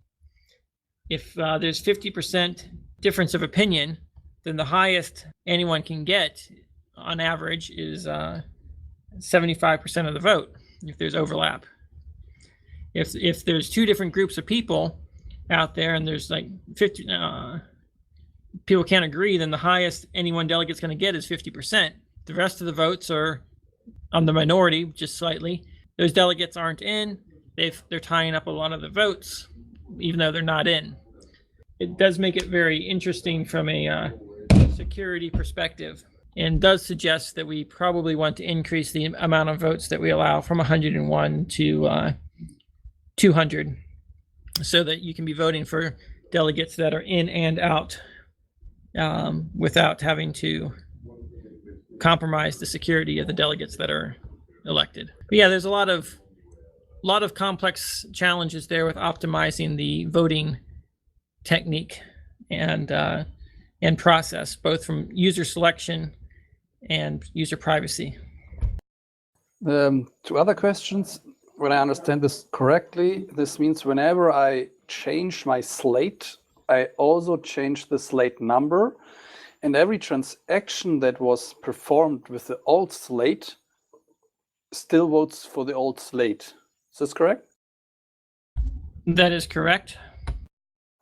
If there's 50% difference of opinion, then the highest anyone can get on average is 75% of the vote if there's overlap. If there's two different groups of people out there and there's like 50 people can't agree, then the highest any one delegate's going to get is 50%. The rest of the votes are on the minority, just slightly. Those delegates aren't in. They're tying up a lot of the votes, even though they're not in. It does make it very interesting from a security perspective, and does suggest that we probably want to increase the amount of votes that we allow from 101 to 200, so that you can be voting for delegates that are in and out without having to compromise the security of the delegates that are elected. But yeah, there's a lot of complex challenges there with optimizing the voting technique and process, both from user selection and user privacy. Two other questions. When I understand this correctly, this means whenever I change my slate, I also change the slate number, and every transaction that was performed with the old slate still votes for the old slate. Is this correct? That is correct.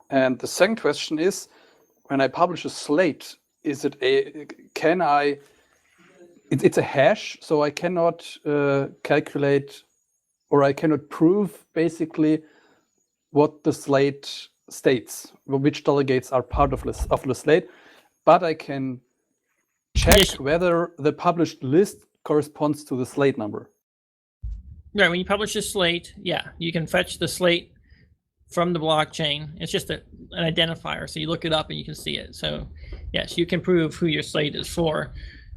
And the second question is, when I publish a slate, is it it's a hash, so I cannot calculate, or I cannot prove basically what the slate states, which delegates are part of the slate, but I can check whether the published list corresponds to the slate number. Right, when you publish a slate, yeah, you can fetch the slate from the blockchain. It's just an identifier, so you look it up and you can see it. So yes, you can prove who your slate is for,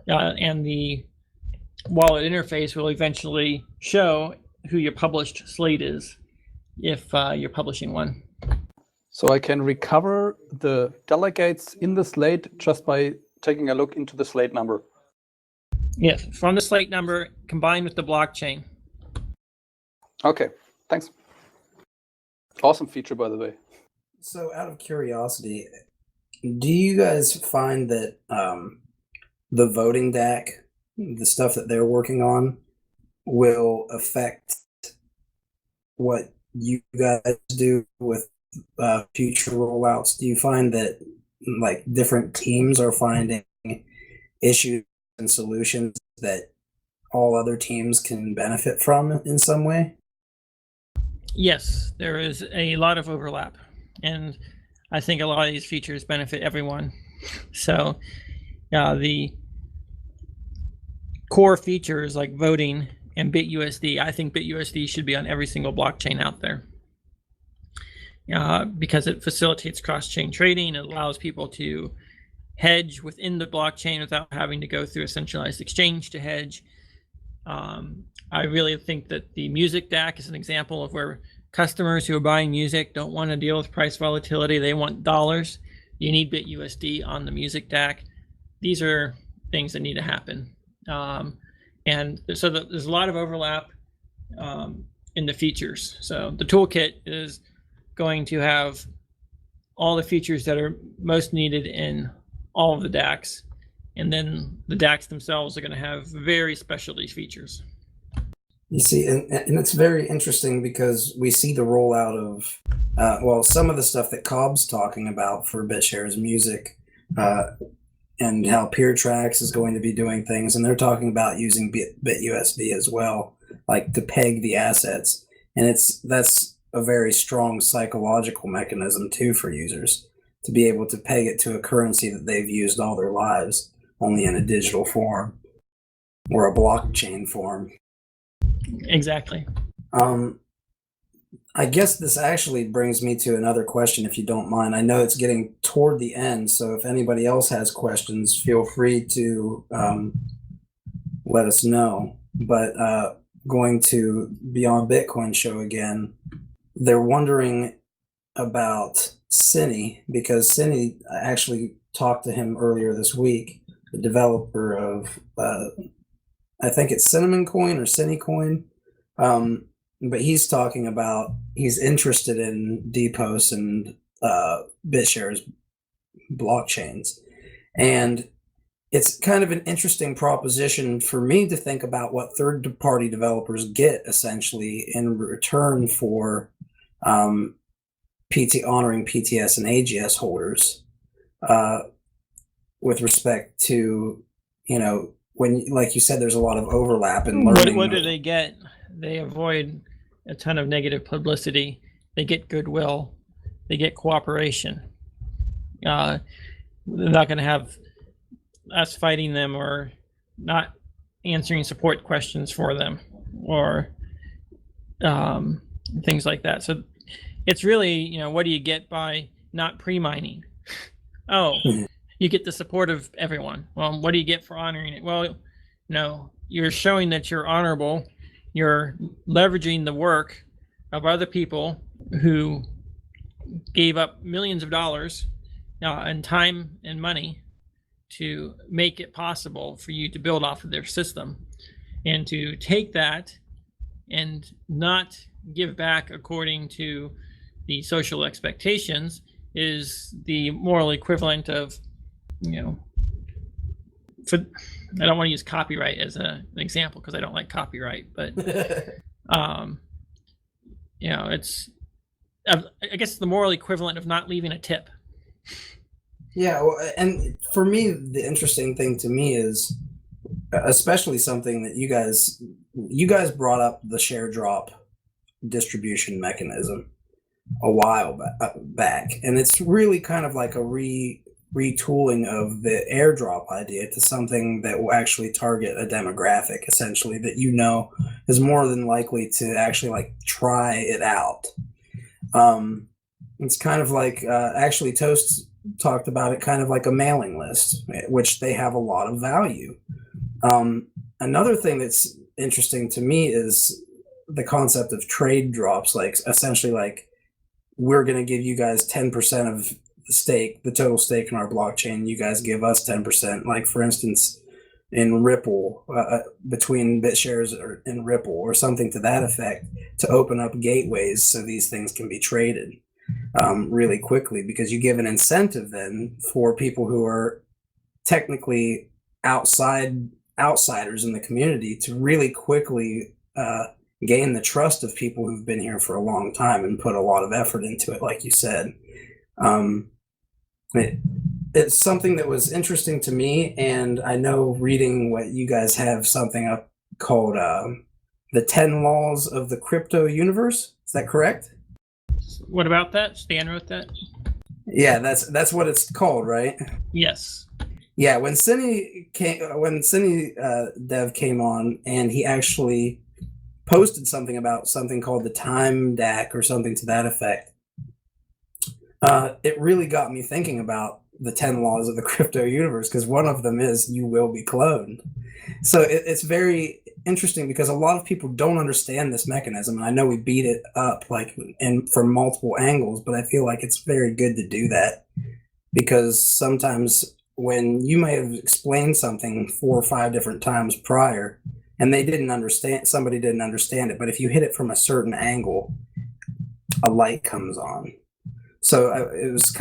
and the wallet interface will eventually show who your published slate is if you're publishing one. So I can recover the delegates in the slate just by taking a look into the slate number. Yes, from the slate number combined with the blockchain. Okay, thanks. Awesome feature, by the way. So out of curiosity, do you guys find that the voting DAC, the stuff that they're working on, will affect what you guys do with future rollouts? Do you find that like different teams are finding issues and solutions that all other teams can benefit from in some way? Yes, there is a lot of overlap, and I think a lot of these features benefit everyone. So the core features like voting and BitUSD, I think BitUSD should be on every single blockchain out there because it facilitates cross-chain trading. It allows people to hedge within the blockchain without having to go through a centralized exchange to hedge. I really think that the music DAC is an example of where customers who are buying music don't want to deal with price volatility. They want dollars. You need BitUSD on the music DAC. These are things that need to happen. And so there's a lot of overlap in the features. So the toolkit is going to have all the features that are most needed in all of the DACs. And then the DACs themselves are going to have very specialty features. You see, and it's very interesting because we see the rollout of, some of the stuff that Cobb's talking about for BitShares Music, and how PeerTracks is going to be doing things, and they're talking about using BitUSD as well, like to peg the assets. And that's a very strong psychological mechanism too for users to be able to peg it to a currency that they've used all their lives, only in a digital form or a blockchain form. Exactly. I guess this actually brings me to another question, if you don't mind. I know it's getting toward the end, so if anybody else has questions, feel free to let us know. But going to Beyond Bitcoin show again, they're wondering about Cine, because Cine, I actually talked to him earlier this week, the developer of I think it's Cinnamon Coin or Cinecoin. But he's talking about he's interested in DPoS and BitShares blockchains. And it's kind of an interesting proposition for me to think about what third-party developers get essentially in return for honoring PTS and AGS holders with respect to, when, like you said, there's a lot of overlap in learning. What do they get? They avoid a ton of negative publicity. They get goodwill. They get cooperation. They're not going to have us fighting them or not answering support questions for them or things like that. So it's really, what do you get by not pre-mining? Oh, you get the support of everyone. Well, what do you get for honoring it? Well, no, you're showing that you're honorable. You're leveraging the work of other people who gave up millions of dollars and time and money to make it possible for you to build off of their system, and to take that and not give back according to the social expectations is the moral equivalent of, I don't want to use copyright as an example because I don't like copyright, but it's, I guess, the moral equivalent of not leaving a tip. Yeah, well, and for me, the interesting thing to me is, especially something that you guys brought up, the share drop distribution mechanism a while back, and it's really kind of like a retooling of the airdrop idea to something that will actually target a demographic, essentially, that is more than likely to actually try it out. It's kind of like actually Toast talked about it kind of like a mailing list, which they have a lot of value. Another thing that's interesting to me is the concept of trade drops, essentially we're going to give you guys 10% of the total stake in our blockchain. You guys give us 10%, for instance, in Ripple, between BitShares and Ripple or something to that effect, to open up gateways so these things can be traded really quickly, because you give an incentive then for people who are technically outsiders in the community to really quickly gain the trust of people who've been here for a long time and put a lot of effort into it, like you said. It's something that was interesting to me, and I know reading what you guys have something up called the 10 laws of the crypto universe. Is that correct? What about that? Stan wrote that? Yeah, that's what it's called, right? Yes. Yeah, when Cine Dev came on, and he actually posted something about something called the time DAC or something to that effect, it really got me thinking about the 10 laws of the crypto universe, because one of them is you will be cloned. So it's very interesting because a lot of people don't understand this mechanism, and I know we beat it up from multiple angles, but I feel like it's very good to do that, because sometimes when you may have explained something 4 or 5 different times prior and somebody didn't understand it, but if you hit it from a certain angle, a light comes on. So it was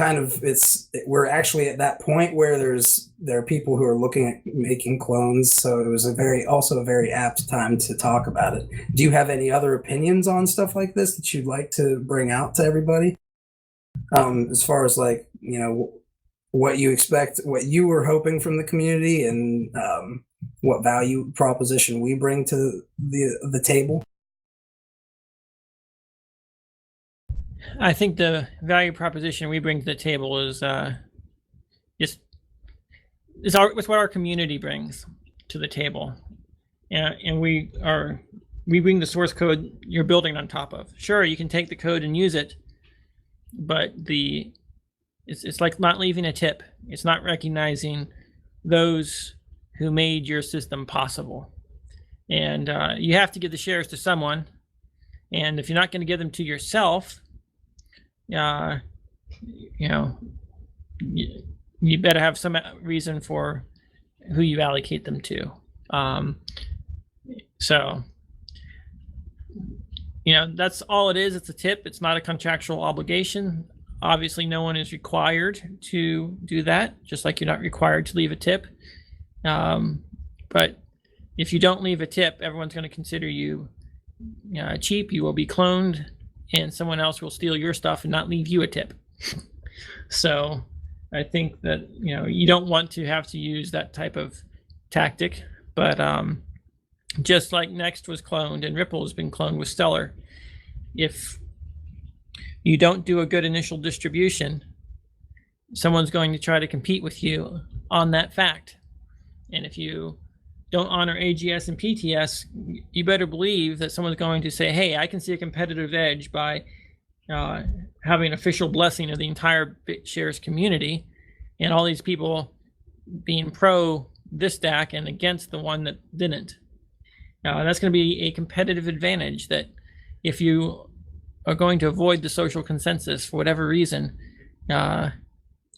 we're actually at that point where there are people who are looking at making clones. So it was also a very apt time to talk about it. Do you have any other opinions on stuff like this that you'd like to bring out to everybody? As far as what you expect, what you were hoping from the community, and what value proposition we bring to the table? I think the value proposition we bring to the table is it's what our community brings to the table, and we bring the source code you're building on top of. Sure, you can take the code and use it, but it's like not leaving a tip. It's not recognizing those who made your system possible, and you have to give the shares to someone. And if you're not going to give them to yourself, you know, you better have some reason for who you allocate them to. So, you know, that's all it is. It's a tip. It's not a contractual obligation. Obviously, no one is required to do that, just like you're not required to leave a tip. But if you don't leave a tip, everyone's going to consider you cheap. You will be cloned, and someone else will steal your stuff and not leave you a tip. So I think that, you know, you don't want to have to use that type of tactic. But just like Next was cloned and Ripple has been cloned with Stellar, if you don't do a good initial distribution, someone's going to try to compete with you on that fact. And if you don't honor AGS and PTS, you better believe that someone's going to say, hey, I can see a competitive edge by having official blessing of the entire BitShares community and all these people being pro this stack and against the one that didn't. That's going to be a competitive advantage that if you are going to avoid the social consensus for whatever reason,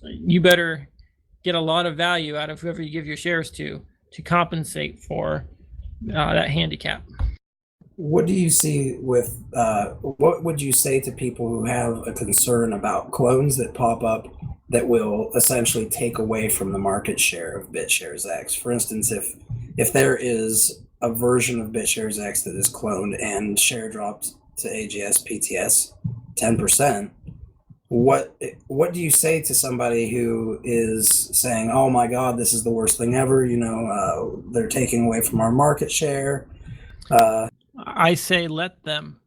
you better get a lot of value out of whoever you give your shares to compensate for that handicap. What do you see with, what would you say to people who have a concern about clones that pop up that will essentially take away from the market share of BitShares X? For instance, if there is a version of BitShares X that is cloned and share dropped to AGS PTS 10%, what do you say to somebody who is saying, oh my God, this is the worst thing ever, you know, they're taking away from our market share? I say let them.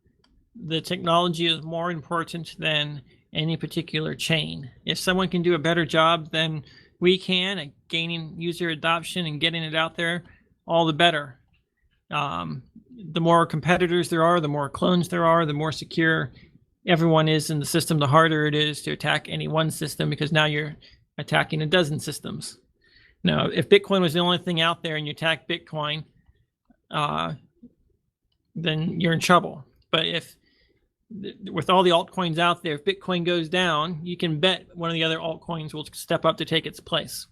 The technology is more important than any particular chain. If someone can do a better job than we can at gaining user adoption and getting it out there, all the better. The more competitors there are, the more clones there are, the more secure everyone is in the system, the harder it is to attack any one system, because now you're attacking a dozen systems. Now, if Bitcoin was the only thing out there and you attack Bitcoin, then you're in trouble. But if with all the altcoins out there, if Bitcoin goes down, you can bet one of the other altcoins will step up to take its place.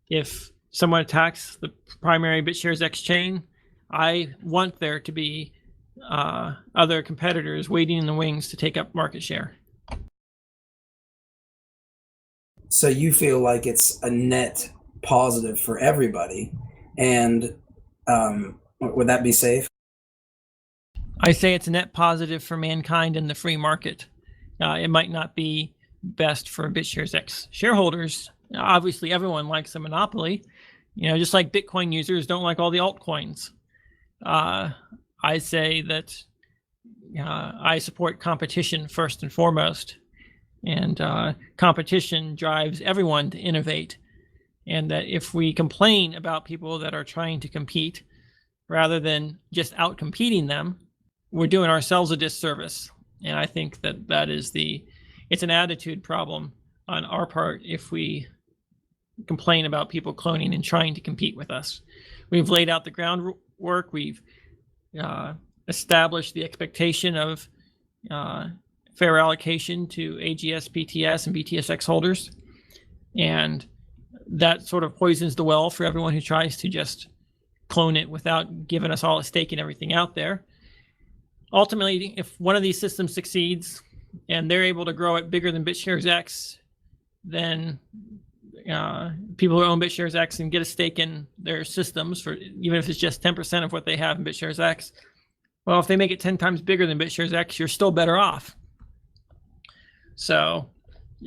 If someone attacks the primary BitShares X chain, I want there to be other competitors waiting in the wings to take up market share. So you feel like it's a net positive for everybody, and would that be safe? I say it's a net positive for mankind in the free market. It might not be best for BitShares X shareholders. Obviously, everyone likes a monopoly. You know, just like Bitcoin users don't like all the altcoins. I say that I support competition first and foremost, and competition drives everyone to innovate. And that if we complain about people that are trying to compete rather than just out competing them, we're doing ourselves a disservice. And I think that is it's an attitude problem on our part if we complain about people cloning and trying to compete with us. We've laid out the groundwork. We've established the expectation of fair allocation to AGS, PTS, and BTSX holders. And that sort of poisons the well for everyone who tries to just clone it without giving us all a stake in everything out there. Ultimately, if one of these systems succeeds and they're able to grow it bigger than BitShares X, then people who own BitShares X and get a stake in their systems, for even if it's just 10% of what they have in BitShares X, well, if they make it 10 times bigger than BitShares X, you're still better off. So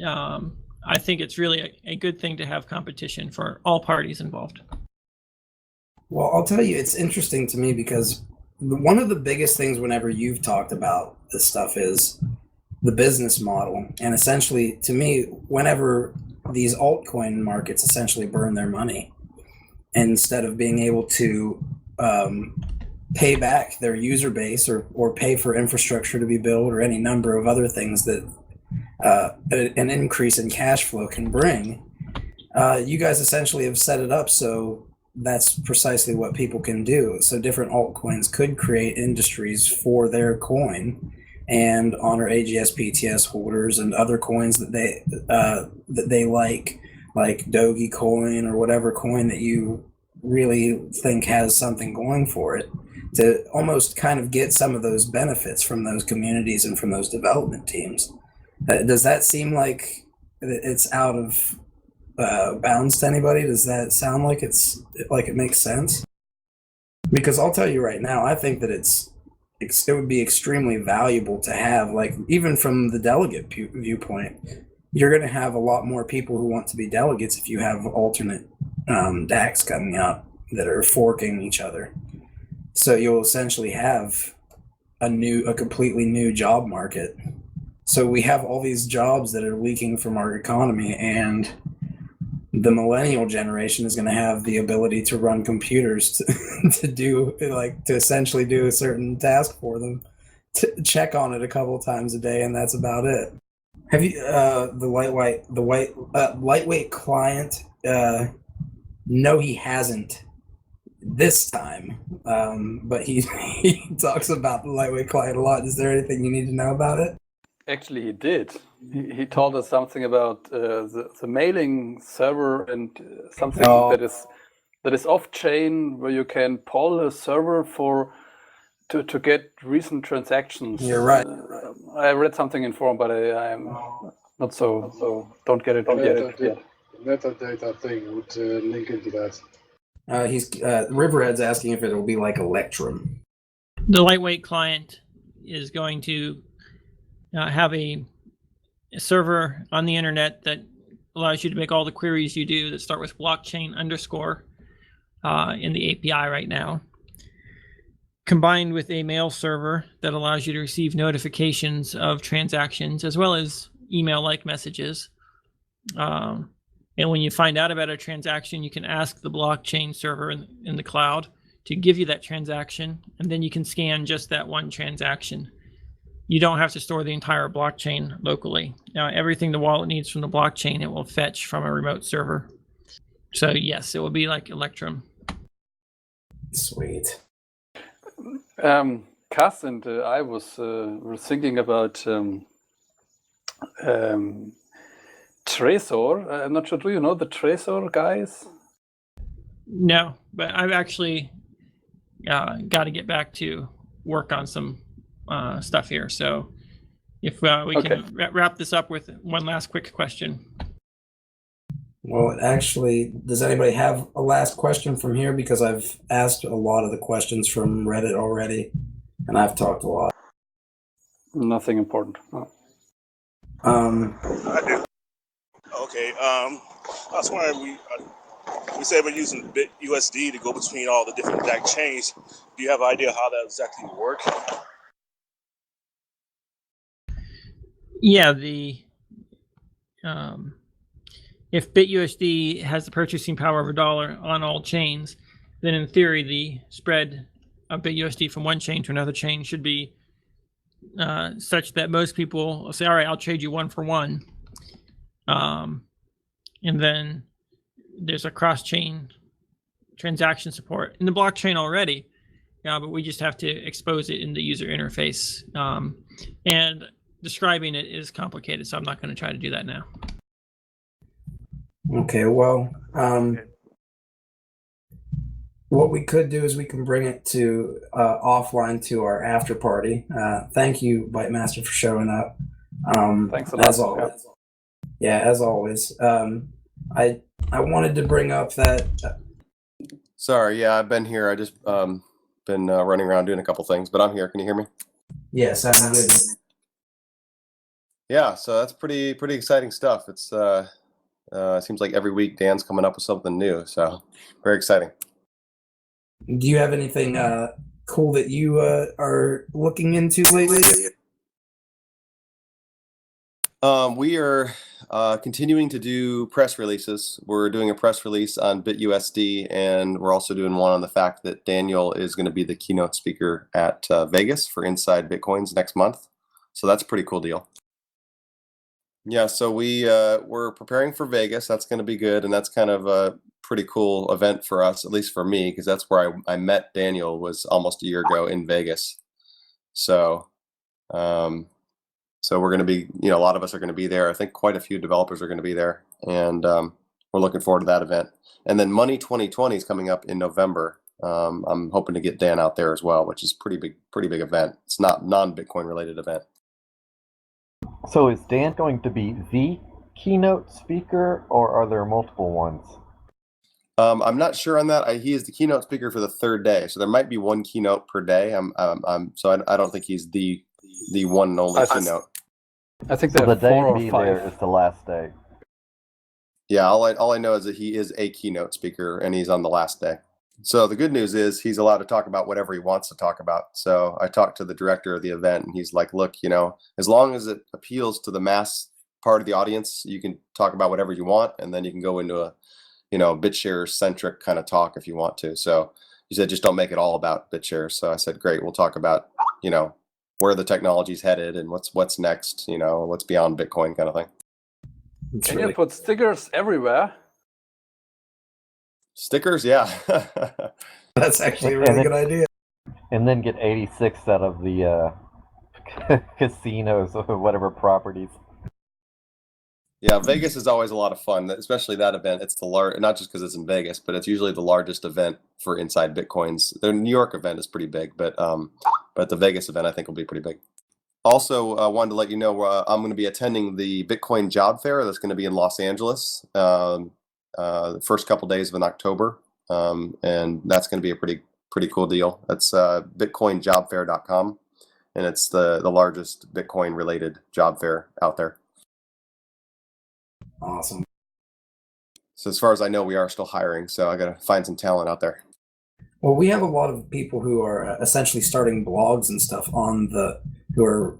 I think it's really a good thing to have competition for all parties involved. Well, I'll tell you, it's interesting to me because one of the biggest things whenever you've talked about this stuff is the business model. And essentially, to me, whenever these altcoin markets essentially burn their money, instead of being able to pay back their user base or pay for infrastructure to be built or any number of other things that an increase in cash flow can bring, you guys essentially have set it up so that's precisely what people can do. So different altcoins could create industries for their coin and honor AGS BTS holders and other coins that they like Dogecoin or whatever coin that you really think has something going for it, to almost kind of get some of those benefits from those communities and from those development teams. Does that seem like it's out of bounds to anybody? Does that sound like it makes sense? Because I'll tell you right now, I think that it would be extremely valuable to have, like, even from the delegate viewpoint, you're going to have a lot more people who want to be delegates if you have alternate DACs coming out that are forking each other. So you'll essentially have a completely new job market. So we have all these jobs that are leaking from our economy, and the millennial generation is going to have the ability to run computers to essentially do a certain task for them, to check on it a couple times a day, and that's about it. Have you the lightweight client? No, he hasn't this time, but he talks about the lightweight client a lot. Is there anything you need to know about it? Actually, he did. He told us something about the mailing server and something that is off chain, where you can poll a server to get recent transactions. You're right. I read something in forum, but I am not so don't get it yet. The metadata thing would link into that. Riverhead's asking if it will be like Electrum. The lightweight client is going to have a server on the internet that allows you to make all the queries you do that start with blockchain underscore in the API right now, combined with a mail server that allows you to receive notifications of transactions as well as email-like messages. And when you find out about a transaction, you can ask the blockchain server in the cloud to give you that transaction, and then you can scan just that one transaction. You don't have to store the entire blockchain locally. Now, everything the wallet needs from the blockchain, it will fetch from a remote server. So yes, it will be like Electrum. Sweet. Cass and I were thinking about Trezor. I'm not sure. Do you know the Trezor guys? No, but I've actually got to get back to work on some stuff here. So if we can wrap this up with one last quick question. Well, actually, does anybody have a last question from here? Because I've asked a lot of the questions from Reddit already, and I've talked a lot. Nothing important. No. I do. Okay. I was wondering, we say we're using BitUSD to go between all the different DAC chains. Do you have an idea how that exactly would work? Yeah, if BitUSD has the purchasing power of $1 on all chains, then in theory the spread of BitUSD from one chain to another chain should be such that most people will say, all right, I'll trade you 1 for 1. And then there's a cross-chain transaction support in the blockchain already, but we just have to expose it in the user interface. And describing it is complicated, so I'm not going to try to do that now. Okay, well, what we could do is we can bring it to offline to our after party. Thank you, Bytemaster, for showing up. Thanks a lot. As always. Yeah, as always. I wanted to bring up that. Sorry, yeah, I've been here. I just been running around doing a couple things, but I'm here. Can you hear me? Yes, I'm good. Yeah, so that's pretty exciting stuff. It's seems like every week Dan's coming up with something new, so very exciting. Do you have anything cool that you are looking into lately? We are continuing to do press releases. We're doing a press release on BitUSD, and we're also doing one on the fact that Daniel is going to be the keynote speaker at Vegas for Inside Bitcoins next month. So that's a pretty cool deal. Yeah, so we're preparing for Vegas. That's going to be good, and that's kind of a pretty cool event for us, at least for me, because that's where I met Daniel, was almost a year ago in Vegas. So, so we're going to be, a lot of us are going to be there. I think quite a few developers are going to be there, and we're looking forward to that event. And then Money 2020 is coming up in November. I'm hoping to get Dan out there as well, which is pretty big event. It's not non-Bitcoin related event. So is Dan going to be the keynote speaker, or are there multiple ones? I'm not sure on that. He is the keynote speaker for the third day, so there might be one keynote per day. So I don't think he's the one and only keynote. I think So there the are day 4 or be 5. there is the last day. Yeah, all I know is that he is a keynote speaker, and he's on the last day. So the good news is he's allowed to talk about whatever he wants to talk about. So I talked to the director of the event, and he's like, look, as long as it appeals to the mass part of the audience, you can talk about whatever you want, and then you can go into a BitShares centric kind of talk if you want to. So he said, just don't make it all about BitShares. So I said, great, we'll talk about, where the technology's headed and what's next, what's beyond Bitcoin kind of thing. Can you put stickers everywhere? Stickers, yeah. That's actually a really good idea. And then get 86 out of the casinos or whatever properties. Yeah, Vegas is always a lot of fun, especially that event. It's the not just because it's in Vegas, but it's usually the largest event for inside Bitcoins. The New York event is pretty big, but the Vegas event I think will be pretty big. Also, I wanted to let you know I'm going to be attending the Bitcoin Job Fair that's going to be in Los Angeles the first couple days of October, and that's going to be a pretty cool deal. That's bitcoinjobfair.com, and it's the largest Bitcoin related job fair out there. Awesome. So as far as I know, we are still hiring, so I got to find some talent out there. Well, we have a lot of people who are essentially starting blogs and stuff who are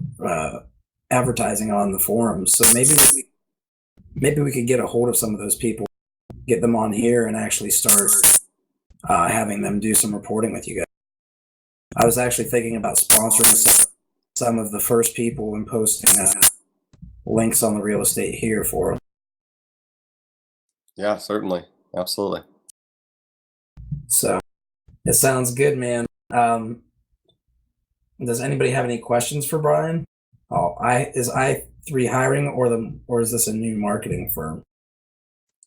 advertising on the forums. So maybe we could get a hold of some of those people, get them on here, and actually start having them do some reporting with you guys. I was actually thinking about sponsoring some of the first people and posting links on the real estate here for them. Yeah, certainly. Absolutely. So it sounds good, man. Does anybody have any questions for Brian? Is i3 hiring or is this a new marketing firm?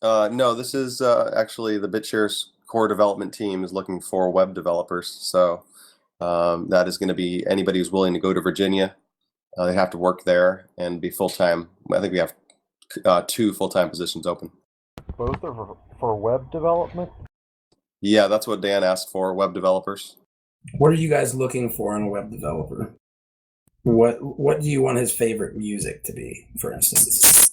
No, this is actually the BitShares core development team is looking for web developers. So that is going to be anybody who's willing to go to Virginia. They have to work there and be full-time. I think we have 2 full-time positions open. Both are for web development? Yeah, that's what Dan asked for, web developers. What are you guys looking for in a web developer? What do you want his favorite music to be, for instance?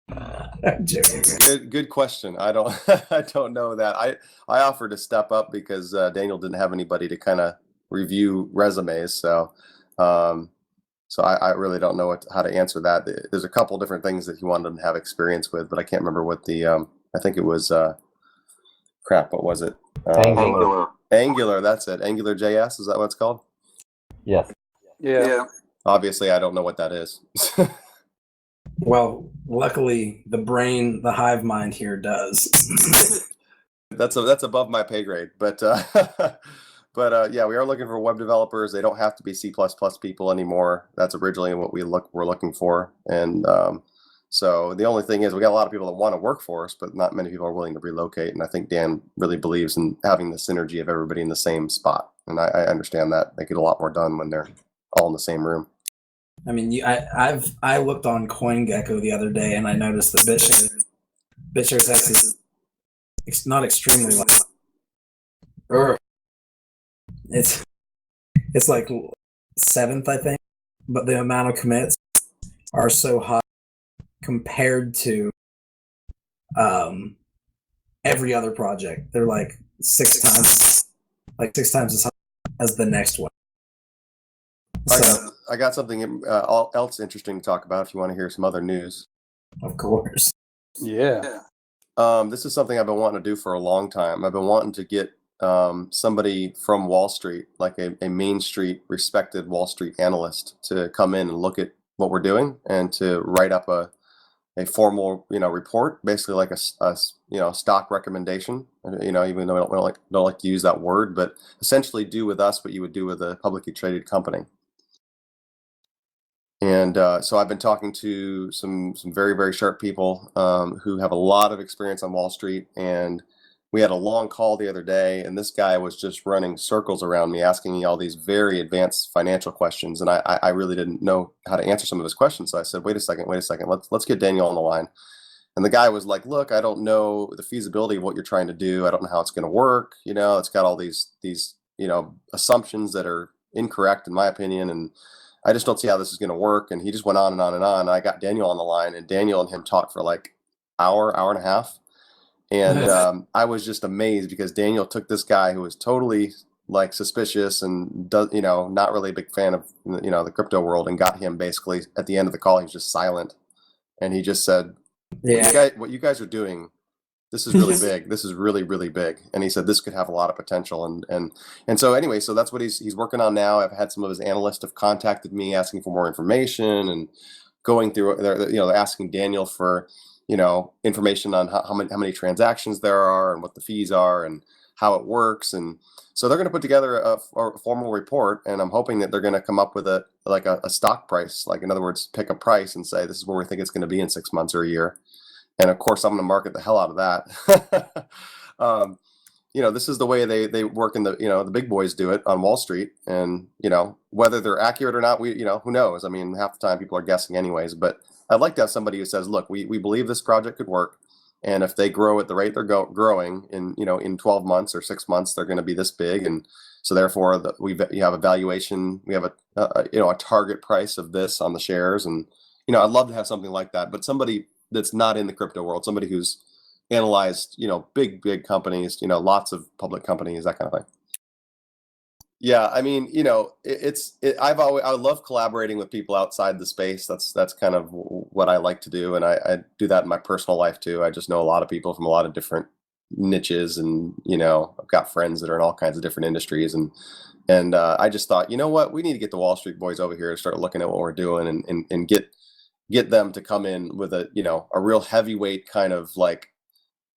I'm joking. Good question. I don't I don't know that. I offered to step up because Daniel didn't have anybody to kind of review resumes. So I really don't know how to answer that. There's a couple different things that he wanted them to have experience with, but I can't remember what the I think it was what was it? Angular, that's it. AngularJS, is that what it's called? Yes. Yeah. Obviously, I don't know what that is. Well, luckily, the hive mind here does. That's above my pay grade, but yeah, we are looking for web developers. They don't have to be C++ people anymore. That's originally what we're looking for, and so the only thing is we got a lot of people that want to work for us, but not many people are willing to relocate. And I think Dan really believes in having the synergy of everybody in the same spot, and I understand that they get a lot more done when they're all in the same room. I mean, I looked on CoinGecko the other day, and I noticed that BitShares X is not extremely low. It's like 7th, I think, but the amount of commits are so high compared to every other project. They're like 6 times as high as the next one. So, I got something else interesting to talk about if you want to hear some other news. Of course. Yeah. This is something I've been wanting to do for a long time. I've been wanting to get somebody from Wall Street, like a Main Street respected Wall Street analyst, to come in and look at what we're doing and to write up a formal, report, basically like a stock recommendation, even though we don't like to use that word, but essentially do with us what you would do with a publicly traded company. And so I've been talking to some very, very sharp people who have a lot of experience on Wall Street. And we had a long call the other day, and this guy was just running circles around me, asking me all these very advanced financial questions. And I really didn't know how to answer some of his questions. So I said, wait a second, let's get Daniel on the line. And the guy was like, look, I don't know the feasibility of what you're trying to do. I don't know how it's going to work. It's got all these assumptions that are incorrect in my opinion. And I just don't see how this is going to work. And he just went on and on and on. And I got Daniel on the line, and Daniel and him talked for like hour and a half. And I was just amazed because Daniel took this guy who was totally like suspicious and not really a big fan of, the crypto world, and got him basically at the end of the call. He was just silent. And he just said, what you guys are doing, this is really big. This is really, really big. And he said, this could have a lot of potential. And so anyway, so that's what he's working on now. I've had some of his analysts have contacted me asking for more information and going through, they're asking Daniel for, information on how many transactions there are and what the fees are and how it works. And so they're going to put together a formal report, and I'm hoping that they're going to come up with a stock price, like in other words, pick a price and say, this is where we think it's going to be in 6 months or a year. And of course, I'm going to market the hell out of that. This is the way they work in the big boys do it on Wall Street. And, whether they're accurate or not, who knows? I mean, half the time people are guessing anyways, but I'd like to have somebody who says, look, we believe this project could work. And if they grow at the rate they're growing in 12 months or 6 months, they're going to be this big. And so therefore you have a valuation, we have a target price of this on the shares. And, I'd love to have something like that, but somebody that's not in the crypto world, somebody who's analyzed, big companies, lots of public companies, that kind of thing. Yeah, I mean, I love collaborating with people outside the space. That's kind of what I like to do, and I do that in my personal life too. I just know a lot of people from a lot of different niches, and I've got friends that are in all kinds of different industries, and I just thought, what, we need to get the Wall Street boys over here to start looking at what we're doing, and get them to come in with a real heavyweight kind of like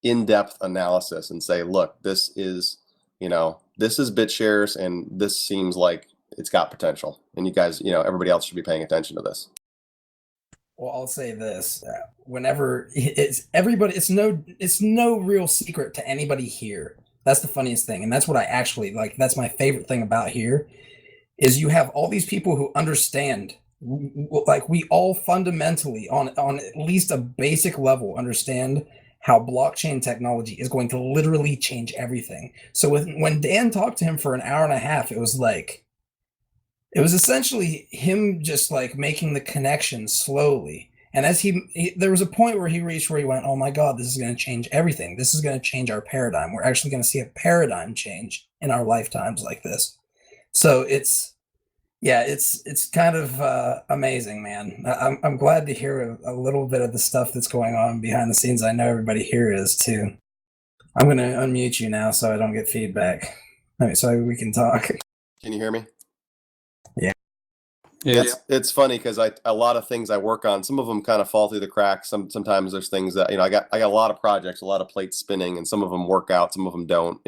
in-depth analysis and say, look, this is BitShares, and this seems like it's got potential, and you guys, everybody else should be paying attention to this. Well, I'll say this: whenever it's no real secret to anybody here. That's the funniest thing, and that's what I actually like. That's my favorite thing about here, is you have all these people who understand. Like, we all fundamentally, on at least a basic level, understand how blockchain technology is going to literally change everything. So when Dan talked to him for an hour and a half, it was essentially him just like making the connection slowly. And as there was a point where he reached where he went, oh my God, this is going to change everything. This is going to change our paradigm. We're actually going to see a paradigm change in our lifetimes like this. So it's kind of amazing, man. I'm glad to hear a little bit of the stuff that's going on behind the scenes. I know everybody here is too. I'm going to unmute you now so I don't get feedback. So we can talk. Can you hear me? Yeah. Yeah. It's funny because a lot of things I work on, some of them kind of fall through the cracks. Sometimes there's things that, I got a lot of projects, a lot of plates spinning, and some of them work out, some of them don't.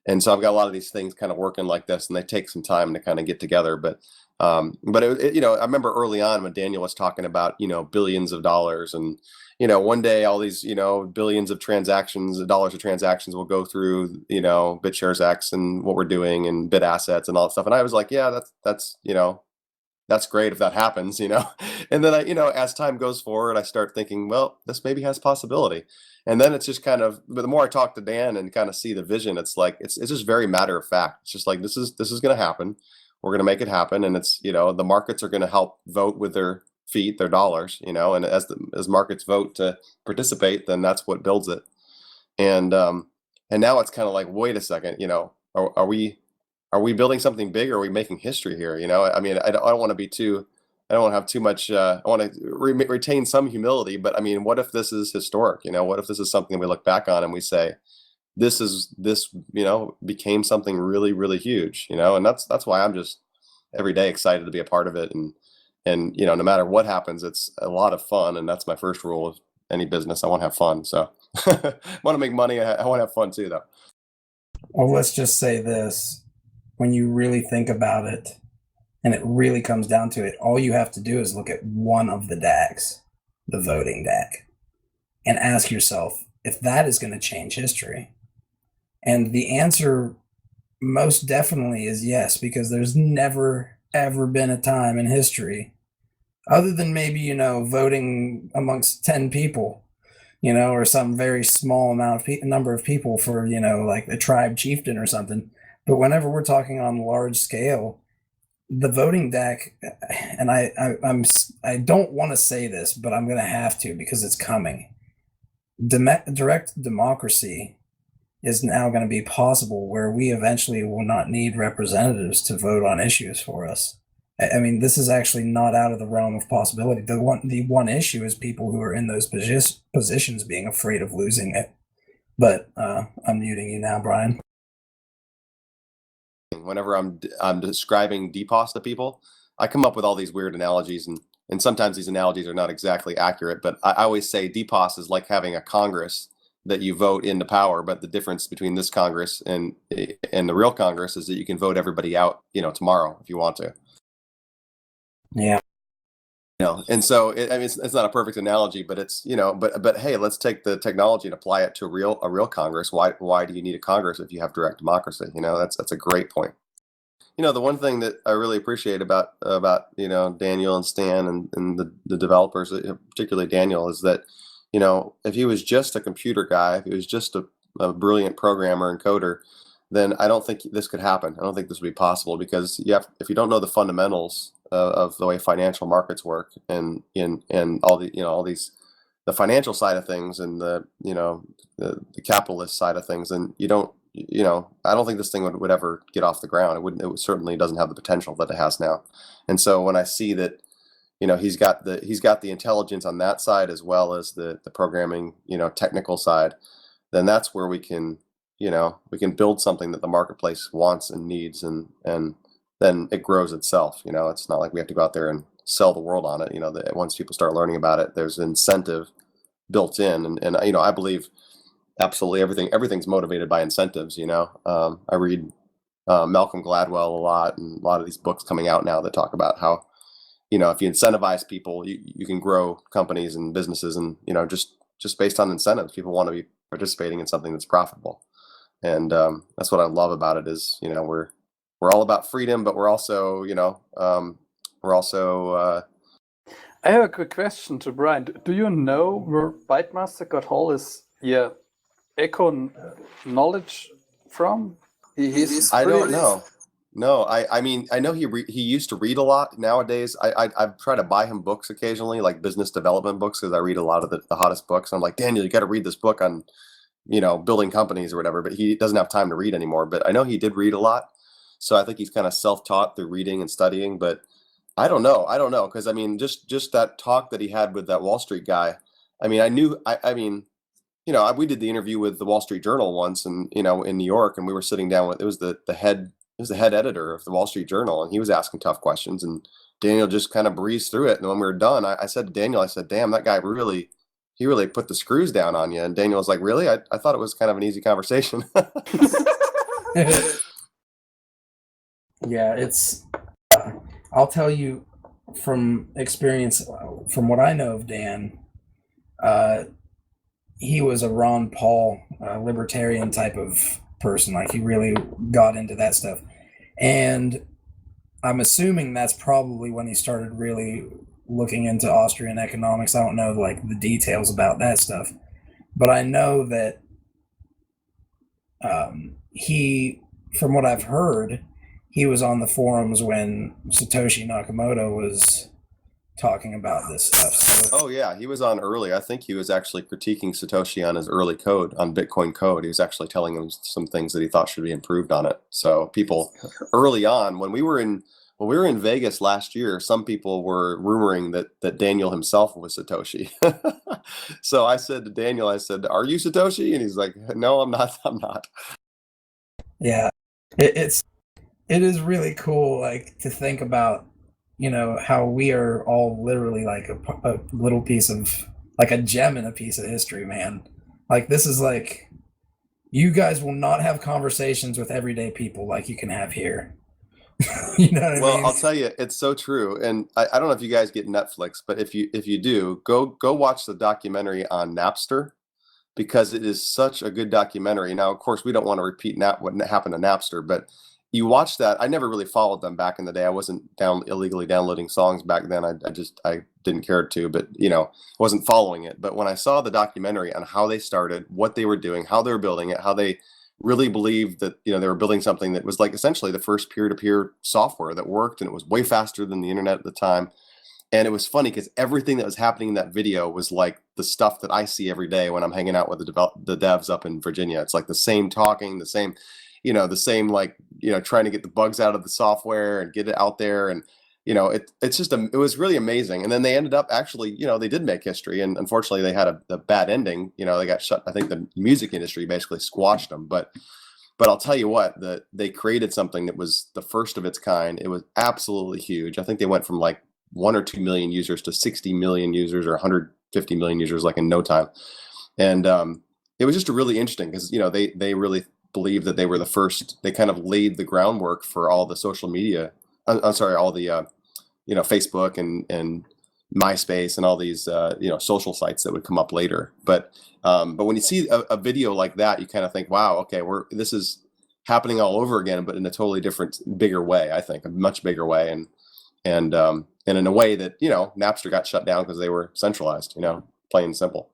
And so I've got a lot of these things kind of working like this, and they take some time to kind of get together. But I remember early on when Daniel was talking about, billions of dollars, and, one day all these, billions of dollars of transactions will go through, BitShares X and what we're doing and bit assets and all that stuff. And I was like, yeah, that's great if that happens, and then as time goes forward, I start thinking, well, this maybe has possibility. And then it's just kind of, but the more I talk to Dan and kind of see the vision, it's like, it's just very matter of fact. It's just like, this is going to happen. We're going to make it happen. And it's, the markets are going to help vote with their feet, their dollars, and as markets vote to participate, then that's what builds it. And now it's kind of like, wait a second, are we building something big, or are we making history here? I mean, I don't want to be too, I don't want to have too much, I want to retain some humility, but I mean, what if this is historic? What if this is something we look back on and we say, this became something really, really huge, and that's why I'm just every day excited to be a part of it. no matter what happens, it's a lot of fun, and that's my first rule of any business. I want to have fun. So I want to make money. I want to have fun too, though. Well, let's just say this. When you really think about it, and it really comes down to it, all you have to do is look at one of the DACs, the voting DAC, and ask yourself if that is going to change history. And the answer most definitely is yes, because there's never, ever been a time in history, other than maybe, voting amongst 10 people, or some very small number of people for, like a tribe chieftain or something. But whenever we're talking on large scale, the voting DAC, and I don't want to say this, but I'm going to have to because it's coming. Direct democracy is now going to be possible, where we eventually will not need representatives to vote on issues for us. I mean, this is actually not out of the realm of possibility. The one issue is people who are in those positions being afraid of losing it. But I'm muting you now, Brian. Whenever I'm describing DPoS to people, I come up with all these weird analogies, and sometimes these analogies are not exactly accurate. But I always say DPoS is like having a Congress that you vote into power, but the difference between this Congress and the real Congress is that you can vote everybody out, tomorrow if you want to. Yeah. And so it's not a perfect analogy, but it's but hey, let's take the technology and apply it to a real Congress. Why do you need a Congress if you have direct democracy? That's a great point. The one thing that I really appreciate about Daniel and Stan and the developers, particularly Daniel, is that if he was just a computer guy, if he was just a brilliant programmer and coder, then I don't think this could happen. I don't think this would be possible, because if you don't know the fundamentals of the way financial markets work and all the financial side of things and the capitalist side of things, and I don't think this thing would ever get off the ground. It certainly doesn't have the potential that it has now. And so when I see that, he's got the intelligence on that side as well as the programming, technical side, then that's where we can build something that the marketplace wants and needs, and then it grows itself. It's not like we have to go out there and sell the world on it. That once people start learning about it, there's incentive built in, and I believe absolutely everything's motivated by incentives. I read Malcolm Gladwell a lot, and a lot of these books coming out now that talk about how if you incentivize people, you can grow companies and businesses, and just based on incentives, people want to be participating in something that's profitable. And that's what I love about it is we're all about freedom, but we're also I have a quick question to Brian. Do you know where Bytemaster got all his echo knowledge from? I don't know. No, I mean, I know he used to read a lot. Nowadays, I've tried to buy him books occasionally, like business development books, because I read a lot of the hottest books. I'm like, Daniel, you got to read this book on, building companies or whatever. But he doesn't have time to read anymore. But I know he did read a lot, so I think he's kind of self-taught through reading and studying. But I don't know, because I mean, just that talk that he had with that Wall Street guy. I mean, we did the interview with the Wall Street Journal once, and in New York, and we were sitting down with it was the head editor of the Wall Street Journal, and he was asking tough questions, and Daniel just kind of breezed through it. And when we were done, I said to Daniel, damn, that guy really put the screws down on you. And Daniel was like, really? I thought it was kind of an easy conversation. Yeah, it's I'll tell you from experience, from what I know of Dan, he was a Ron Paul libertarian type of person. Like, he really got into that stuff, and I'm assuming that's probably when he started really looking into Austrian economics. I don't know like the details about that stuff, but I know that he, from what I've heard, he was on the forums when Satoshi Nakamoto was talking about this stuff. So, oh yeah, he was on early. I think he was actually critiquing Satoshi on his early code, on Bitcoin code. He was actually telling him some things that he thought should be improved on it. So people early on, when we were in Vegas last year, some people were rumoring that Daniel himself was Satoshi. So I said to Daniel, "Are you Satoshi?" And he's like, "No, I'm not. I'm not." Yeah, it is really cool, like, to think about you know, how we are all literally like a little piece of, like a gem in a piece of history, man. Like, this is like, you guys will not have conversations with everyday people like you can have here. You know what Well, I mean? I'll tell you, it's so true. And I don't know if you guys get Netflix, but if you do, go watch the documentary on Napster, because it is such a good documentary. Now, of course, we don't want to repeat what happened to Napster, but you watch that. I never really followed them back in the day. I wasn't illegally downloading songs back then. I didn't care to, but you know, wasn't following it. But when I saw the documentary on how they started, what they were doing, how they were building it, how they really believed that, you know, they were building something that was like essentially the first peer-to-peer software that worked, and it was way faster than the internet at the time. And it was funny because everything that was happening in that video was like the stuff that I see every day when I'm hanging out with the devs up in Virginia. It's like the same talking, the same, you know, like, you know, trying to get the bugs out of the software and get it out there. And, you know, it's just, it was really amazing. And then they ended up actually, you know, they did make history, and unfortunately they had a bad ending. You know, they got shut. I think the music industry basically squashed them, but I'll tell you what, they created something that was the first of its kind. It was absolutely huge. I think they went from like 1 or 2 million users to 60 million users or 150 million users, like in no time. And it was just really interesting because, you know, they really believed that they were the first. They kind of laid the groundwork for all the social media. I'm sorry, all the you know, Facebook and MySpace and all these you know, social sites that would come up later. But when you see a video like that, you kind of think, wow, okay, this is happening all over again, but in a totally different, bigger way. I think a much bigger way, and in a way that, you know, Napster got shut down because they were centralized. You know, plain and simple.